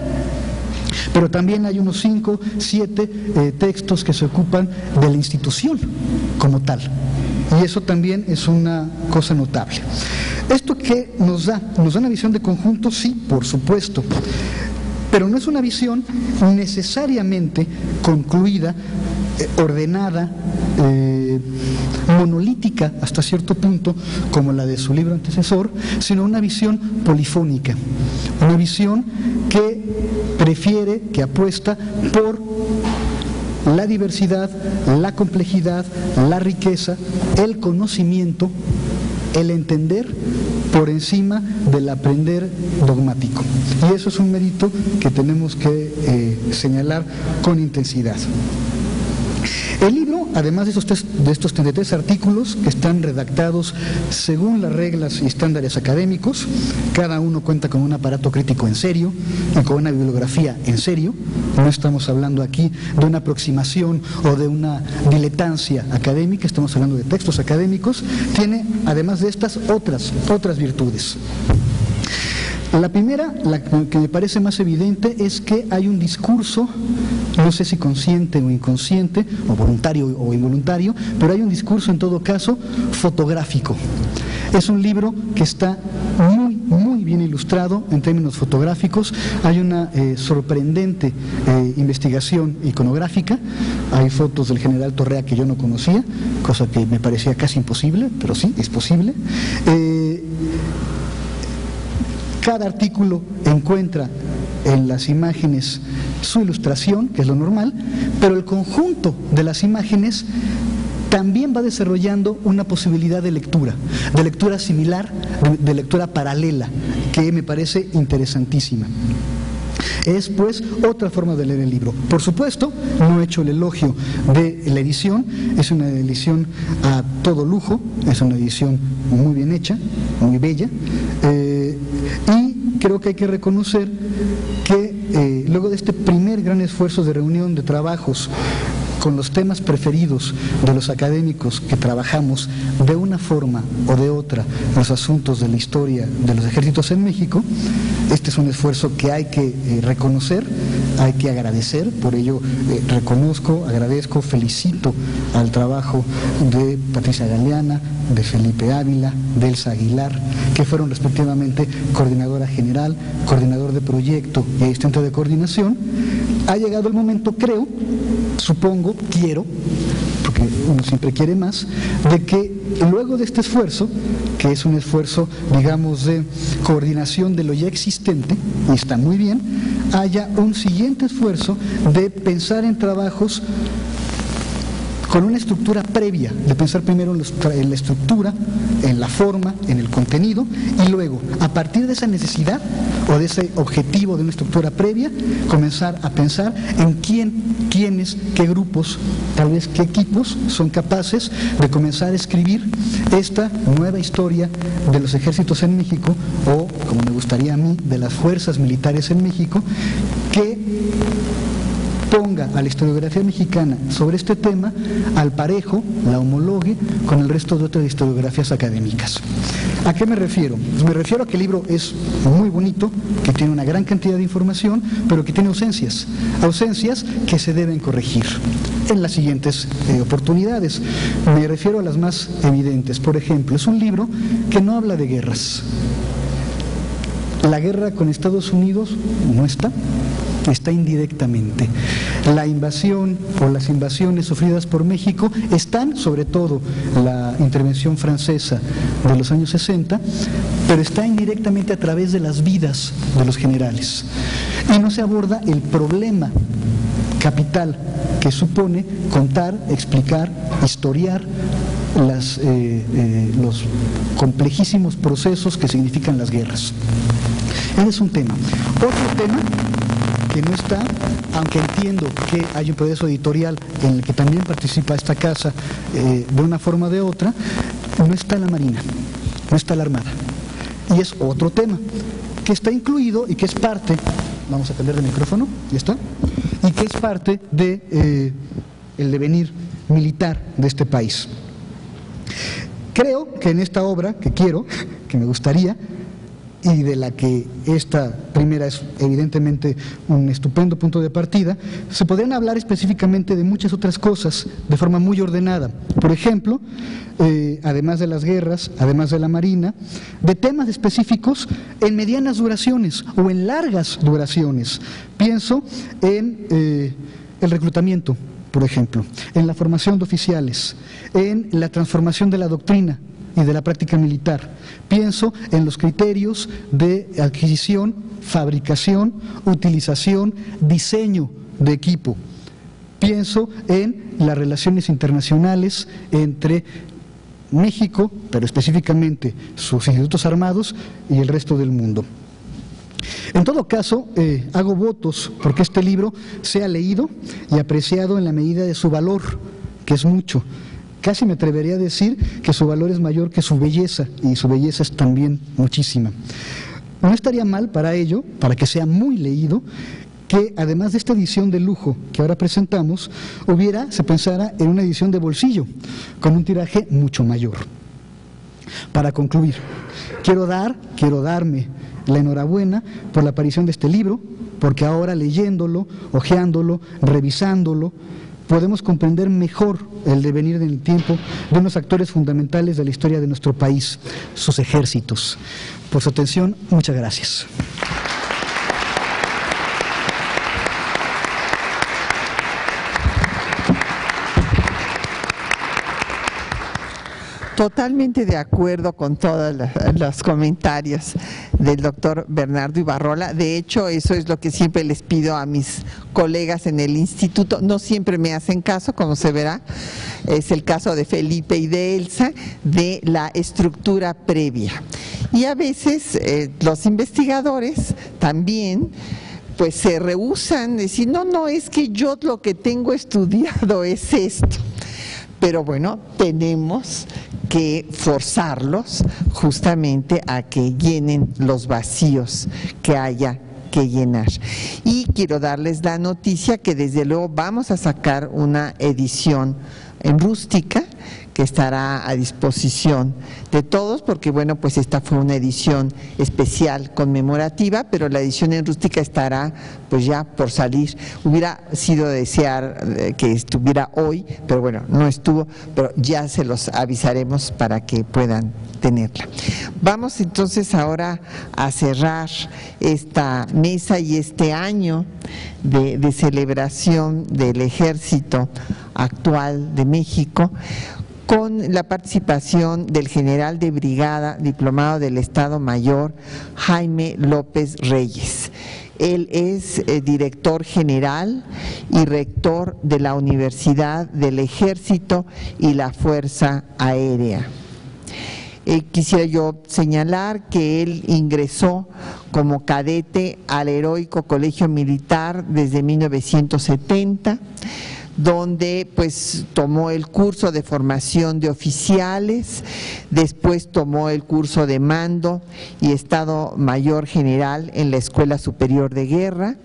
Speaker 4: Pero también hay unos 5, 7 textos que se ocupan de la institución como tal. Y eso también es una cosa notable. ¿Esto qué nos da? Nos da una visión de conjunto, sí, por supuesto, pero no es una visión necesariamente concluida, ordenada, monolítica hasta cierto punto, como la de su libro antecesor, sino una visión polifónica, una visión que prefiere, que apuesta por la diversidad, la complejidad, la riqueza, el conocimiento, el entender por encima del aprender dogmático. Y eso es un mérito que tenemos que señalar con intensidad. El libro, además de estos 33 artículos que están redactados según las reglas y estándares académicos, cada uno cuenta con un aparato crítico en serio y con una bibliografía en serio. No estamos hablando aquí de una aproximación o de una diletancia académica, estamos hablando de textos académicos. Tiene, además de estas, otras virtudes. La primera, la que me parece más evidente, es que hay un discurso, no sé si consciente o inconsciente, o voluntario o involuntario, pero hay un discurso en todo caso fotográfico. Es un libro que está muy bien ilustrado en términos fotográficos. Hay una sorprendente investigación iconográfica. Hay fotos del general Torrea que yo no conocía, cosa que me parecía casi imposible, pero sí, es posible. Cada artículo encuentra en las imágenes su ilustración, que es lo normal, pero el conjunto de las imágenes también va desarrollando una posibilidad de lectura similar, de lectura paralela, que me parece interesantísima. Es pues otra forma de leer el libro. Por supuesto, no he hecho el elogio de la edición, es una edición a todo lujo, es una edición muy bien hecha, muy bella, y creo que hay que reconocer que luego de este primer gran esfuerzo de reunión de trabajos con los temas preferidos de los académicos que trabajamos de una forma o de otra los asuntos de la historia de los ejércitos en México, este es un esfuerzo que hay que reconocer, hay que agradecer, por ello reconozco, agradezco, felicito al trabajo de Patricia Galeana, de Felipe Ávila, de Elsa Aguilar, que fueron respectivamente coordinadora general, coordinador de proyecto y asistente de coordinación. Ha llegado el momento, creo, supongo, quiero, porque uno siempre quiere más, de que luego de este esfuerzo, que es un esfuerzo, digamos, de coordinación de lo ya existente, y está muy bien, haya un siguiente esfuerzo de pensar en trabajos con una estructura previa, de pensar primero en la estructura, en la forma, en el contenido, y luego, a partir de esa necesidad o de ese objetivo de una estructura previa, comenzar a pensar en quiénes, qué grupos, tal vez qué equipos son capaces de comenzar a escribir esta nueva historia de los ejércitos en México, o, como me gustaría a mí, de las fuerzas militares en México, que ponga a la historiografía mexicana sobre este tema al parejo, la homologue con el resto de otras historiografías académicas. ¿A qué me refiero? Pues me refiero a que el libro es muy bonito, que tiene una gran cantidad de información, pero que tiene ausencias que se deben corregir en las siguientes oportunidades. Me refiero a las más evidentes. Por ejemplo, es un libro que no habla de guerras. La guerra con Estados Unidos no está indirectamente. La invasión o las invasiones sufridas por México están, sobre todo la intervención francesa de los años 60, pero está indirectamente a través de las vidas de los generales. Y no se aborda el problema capital que supone contar, explicar, historiar los complejísimos procesos que significan las guerras. Ese es un tema. Otro tema que no está, aunque entiendo que hay un proceso editorial en el que también participa esta casa de una forma o de otra, no está la Marina, no está la Armada. Y es otro tema que está incluido y que es parte, vamos a cambiar de micrófono, ya está, y que es parte de el devenir militar de este país. Creo que en esta obra que me gustaría, y de la que esta primera es evidentemente un estupendo punto de partida, se podrían hablar específicamente de muchas otras cosas de forma muy ordenada. Por ejemplo, además de las guerras, además de la Marina, de temas específicos en medianas duraciones o en largas duraciones. Pienso en el reclutamiento, por ejemplo, en la formación de oficiales, en la transformación de la doctrina y de la práctica militar. Pienso en los criterios de adquisición, fabricación, utilización, diseño de equipo. Pienso en las relaciones internacionales entre México, pero específicamente sus institutos armados y el resto del mundo. En todo caso, hago votos porque este libro sea leído y apreciado en la medida de su valor, que es mucho. Casi me atrevería a decir que su valor es mayor que su belleza, y su belleza es también muchísima. No estaría mal para ello, para que sea muy leído, que además de esta edición de lujo que ahora presentamos, se pensara en una edición de bolsillo, con un tiraje mucho mayor. Para concluir, quiero darme la enhorabuena por la aparición de este libro, porque ahora leyéndolo, hojeándolo, revisándolo, podemos comprender mejor el devenir del tiempo de unos actores fundamentales de la historia de nuestro país, sus ejércitos. Por su atención, muchas gracias.
Speaker 1: Totalmente de acuerdo con todos los comentarios del doctor Bernardo Ibarrola. De hecho, eso es lo que siempre les pido a mis colegas en el instituto. No siempre me hacen caso, como se verá. Es el caso de Felipe y de Elsa, de la estructura previa. Y a veces los investigadores también pues se rehúsan, decir, no, es que yo lo que tengo estudiado es esto. Pero bueno, tenemos que forzarlos justamente a que llenen los vacíos que haya que llenar. Y quiero darles la noticia que desde luego vamos a sacar una edición en rústica que estará a disposición de todos, porque bueno, pues esta fue una edición especial conmemorativa, pero la edición en rústica estará pues ya por salir. Hubiera sido desear que estuviera hoy, pero bueno, no estuvo, pero ya se los avisaremos para que puedan tenerla. Vamos entonces ahora a cerrar esta mesa y este año de celebración del Ejército actual de México, con la participación del general de brigada, diplomado del Estado Mayor, Jaime López Reyes. Él es director general y rector de la Universidad del Ejército y la Fuerza Aérea. Quisiera yo señalar que él ingresó como cadete al Heroico Colegio Militar desde 1970, donde pues tomó el curso de formación de oficiales, después tomó el curso de mando y Estado Mayor General en la Escuela Superior de Guerra.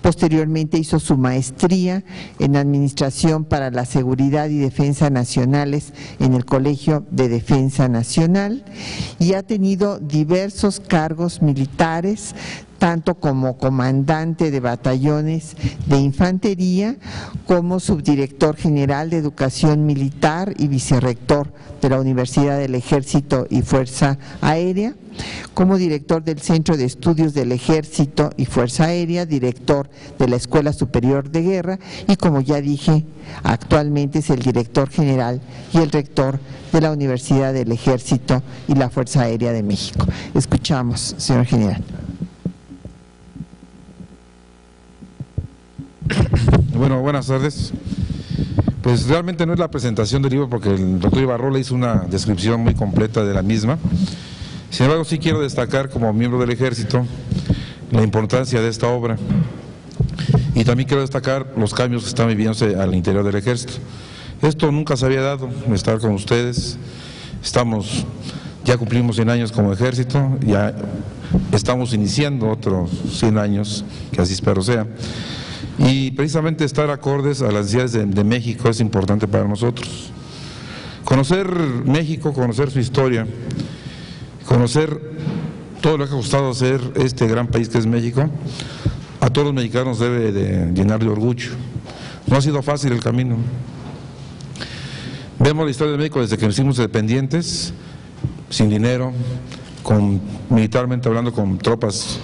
Speaker 1: Posteriormente hizo su maestría en Administración para la Seguridad y Defensa Nacionales en el Colegio de Defensa Nacional y ha tenido diversos cargos militares, tanto como comandante de batallones de infantería, como subdirector general de Educación Militar y vicerrector de la Universidad del Ejército y Fuerza Aérea, como director del Centro de Estudios del Ejército y Fuerza Aérea, director de la Escuela Superior de Guerra y, como ya dije, actualmente es el director general y el rector de la Universidad del Ejército y la Fuerza Aérea de México. Escuchamos, señor general.
Speaker 5: Bueno, buenas tardes. Pues realmente no es la presentación del libro porque el doctor Ibarrola hizo una descripción muy completa de la misma. Sin embargo, sí quiero destacar como miembro del Ejército la importancia de esta obra y también quiero destacar los cambios que están viviéndose al interior del Ejército. Esto nunca se había dado, estar con ustedes. Ya cumplimos 100 años como Ejército, ya estamos iniciando otros 100 años, que así espero sea. Y precisamente estar acordes a las necesidades de México es importante para nosotros. Conocer México, conocer su historia, conocer todo lo que ha costado hacer este gran país que es México, a todos los mexicanos debe de llenar de orgullo. No ha sido fácil el camino. Vemos la historia de México desde que nos hicimos dependientes, sin dinero, militarmente hablando, con tropas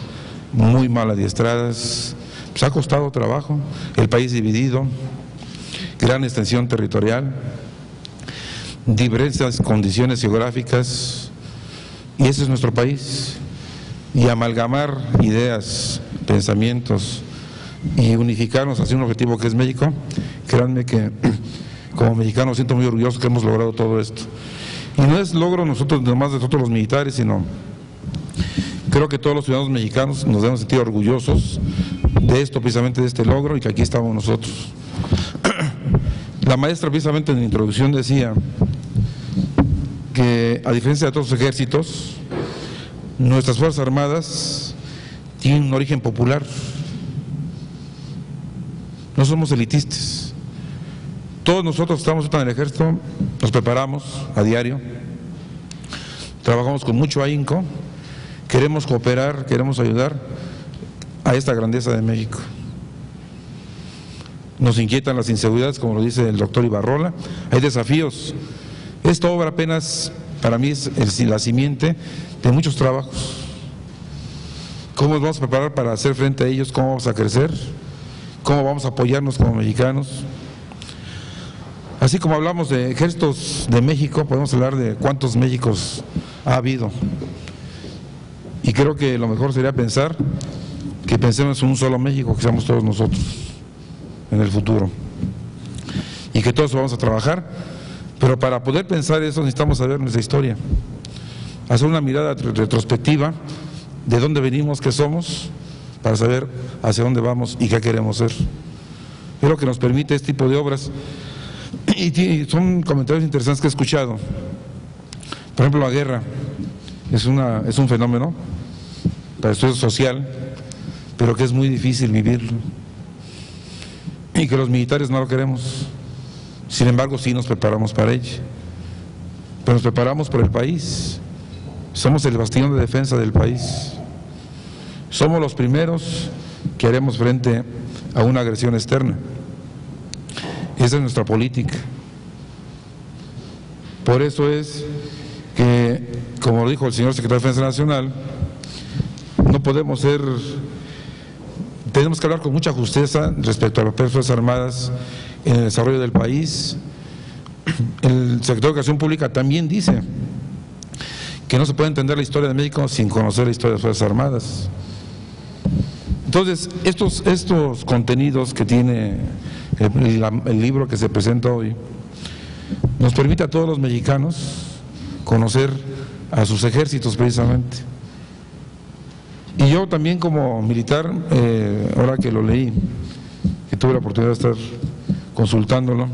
Speaker 5: muy mal adiestradas. Pues ha costado trabajo, el país dividido, gran extensión territorial, diversas condiciones geográficas, y ese es nuestro país. Y amalgamar ideas, pensamientos y unificarnos hacia un objetivo que es México, créanme que como mexicanos siento muy orgulloso que hemos logrado todo esto. Y no es logro nomás de nosotros los militares, sino creo que todos los ciudadanos mexicanos nos debemos sentir orgullosos de esto, precisamente de este logro, y que aquí estamos nosotros. La maestra precisamente en la introducción decía que a diferencia de otros ejércitos, nuestras Fuerzas Armadas tienen un origen popular. No somos elitistas. Todos nosotros estamos en el ejército, nos preparamos a diario, trabajamos con mucho ahínco, queremos cooperar, queremos ayudar a esta grandeza de México. Nos inquietan las inseguridades, como lo dice el doctor Ibarrola, hay desafíos. Esta obra apenas, para mí, es la simiente de muchos trabajos. ¿Cómo nos vamos a preparar para hacer frente a ellos? ¿Cómo vamos a crecer? ¿Cómo vamos a apoyarnos como mexicanos? Así como hablamos de ejércitos de México, podemos hablar de cuántos Méxicos ha habido. Y creo que lo mejor sería pensar que pensemos en un solo México, que seamos todos nosotros en el futuro. Y que todos vamos a trabajar, pero para poder pensar eso necesitamos saber nuestra historia. Hacer una mirada retrospectiva de dónde venimos, qué somos, para saber hacia dónde vamos y qué queremos ser. Es lo que nos permite este tipo de obras. Y son comentarios interesantes que he escuchado. Por ejemplo, la guerra es un fenómeno para el estudio social, pero que es muy difícil vivirlo. Y que los militares no lo queremos. Sin embargo, sí nos preparamos para ello. Pero nos preparamos por el país. Somos el bastión de defensa del país. Somos los primeros que haremos frente a una agresión externa. Esa es nuestra política. Por eso es que, como dijo el señor secretario de Defensa Nacional, no podemos tenemos que hablar con mucha justeza respecto a las Fuerzas Armadas en el desarrollo del país. El secretario de Educación Pública también dice que no se puede entender la historia de México sin conocer la historia de las Fuerzas Armadas. Entonces, estos contenidos que tiene el libro que se presenta hoy, nos permite a todos los mexicanos conocer a sus ejércitos precisamente. Y yo también como militar, ahora que lo leí, que tuve la oportunidad de estar consultándolo,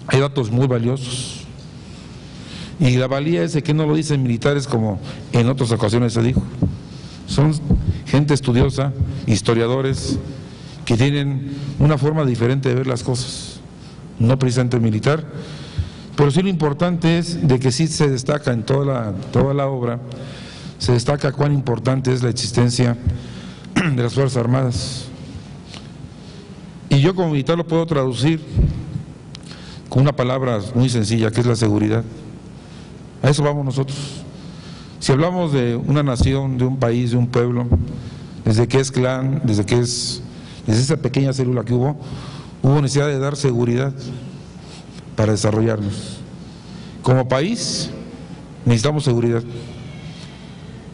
Speaker 5: hay datos muy valiosos. Y la valía es de que no lo dicen militares como en otras ocasiones se dijo. Son gente estudiosa, historiadores, que tienen una forma diferente de ver las cosas, no precisamente militar, pero sí lo importante es de que sí se destaca en toda la obra, se destaca cuán importante es la existencia de las Fuerzas Armadas. Y yo como militar lo puedo traducir con una palabra muy sencilla, que es la seguridad. A eso vamos nosotros. Si hablamos de una nación, de un país, de un pueblo, desde que es clan, desde esa pequeña célula que hubo necesidad de dar seguridad para desarrollarnos. Como país necesitamos seguridad.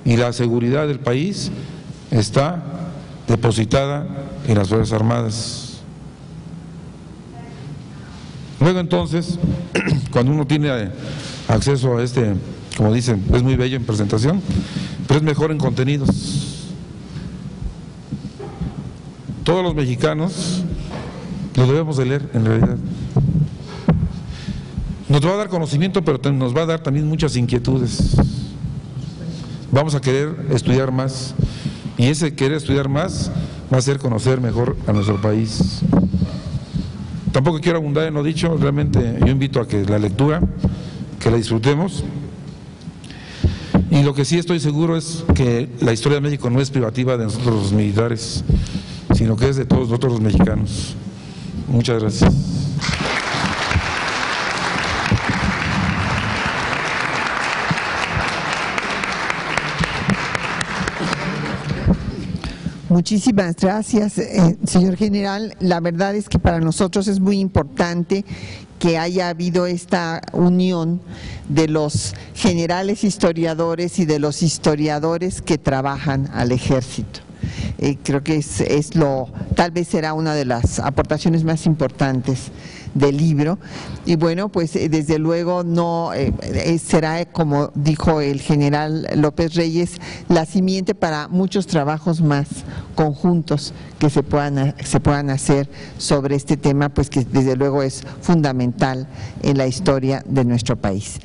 Speaker 5: Y la seguridad del país está depositada en las Fuerzas Armadas. Luego entonces, cuando uno tiene acceso a como dicen, es muy bello en presentación, pero es mejor en contenidos. Todos los mexicanos lo debemos de leer en realidad. Nos va a dar conocimiento, pero nos va a dar también muchas inquietudes. Vamos a querer estudiar más, y ese querer estudiar más va a ser conocer mejor a nuestro país. Tampoco quiero abundar en lo dicho, realmente yo invito a que la lectura, que la disfrutemos, y lo que sí estoy seguro es que la historia de México no es privativa de nosotros los militares, sino que es de todos nosotros los mexicanos. Muchas gracias.
Speaker 1: Muchísimas gracias, señor general. La verdad es que para nosotros es muy importante que haya habido esta unión de los generales historiadores y de los historiadores que trabajan al ejército. Creo que tal vez será una de las aportaciones más importantes del libro, y bueno, pues desde luego no será, como dijo el general López Reyes, la simiente para muchos trabajos más conjuntos que se puedan hacer sobre este tema, pues que desde luego es fundamental en la historia de nuestro país.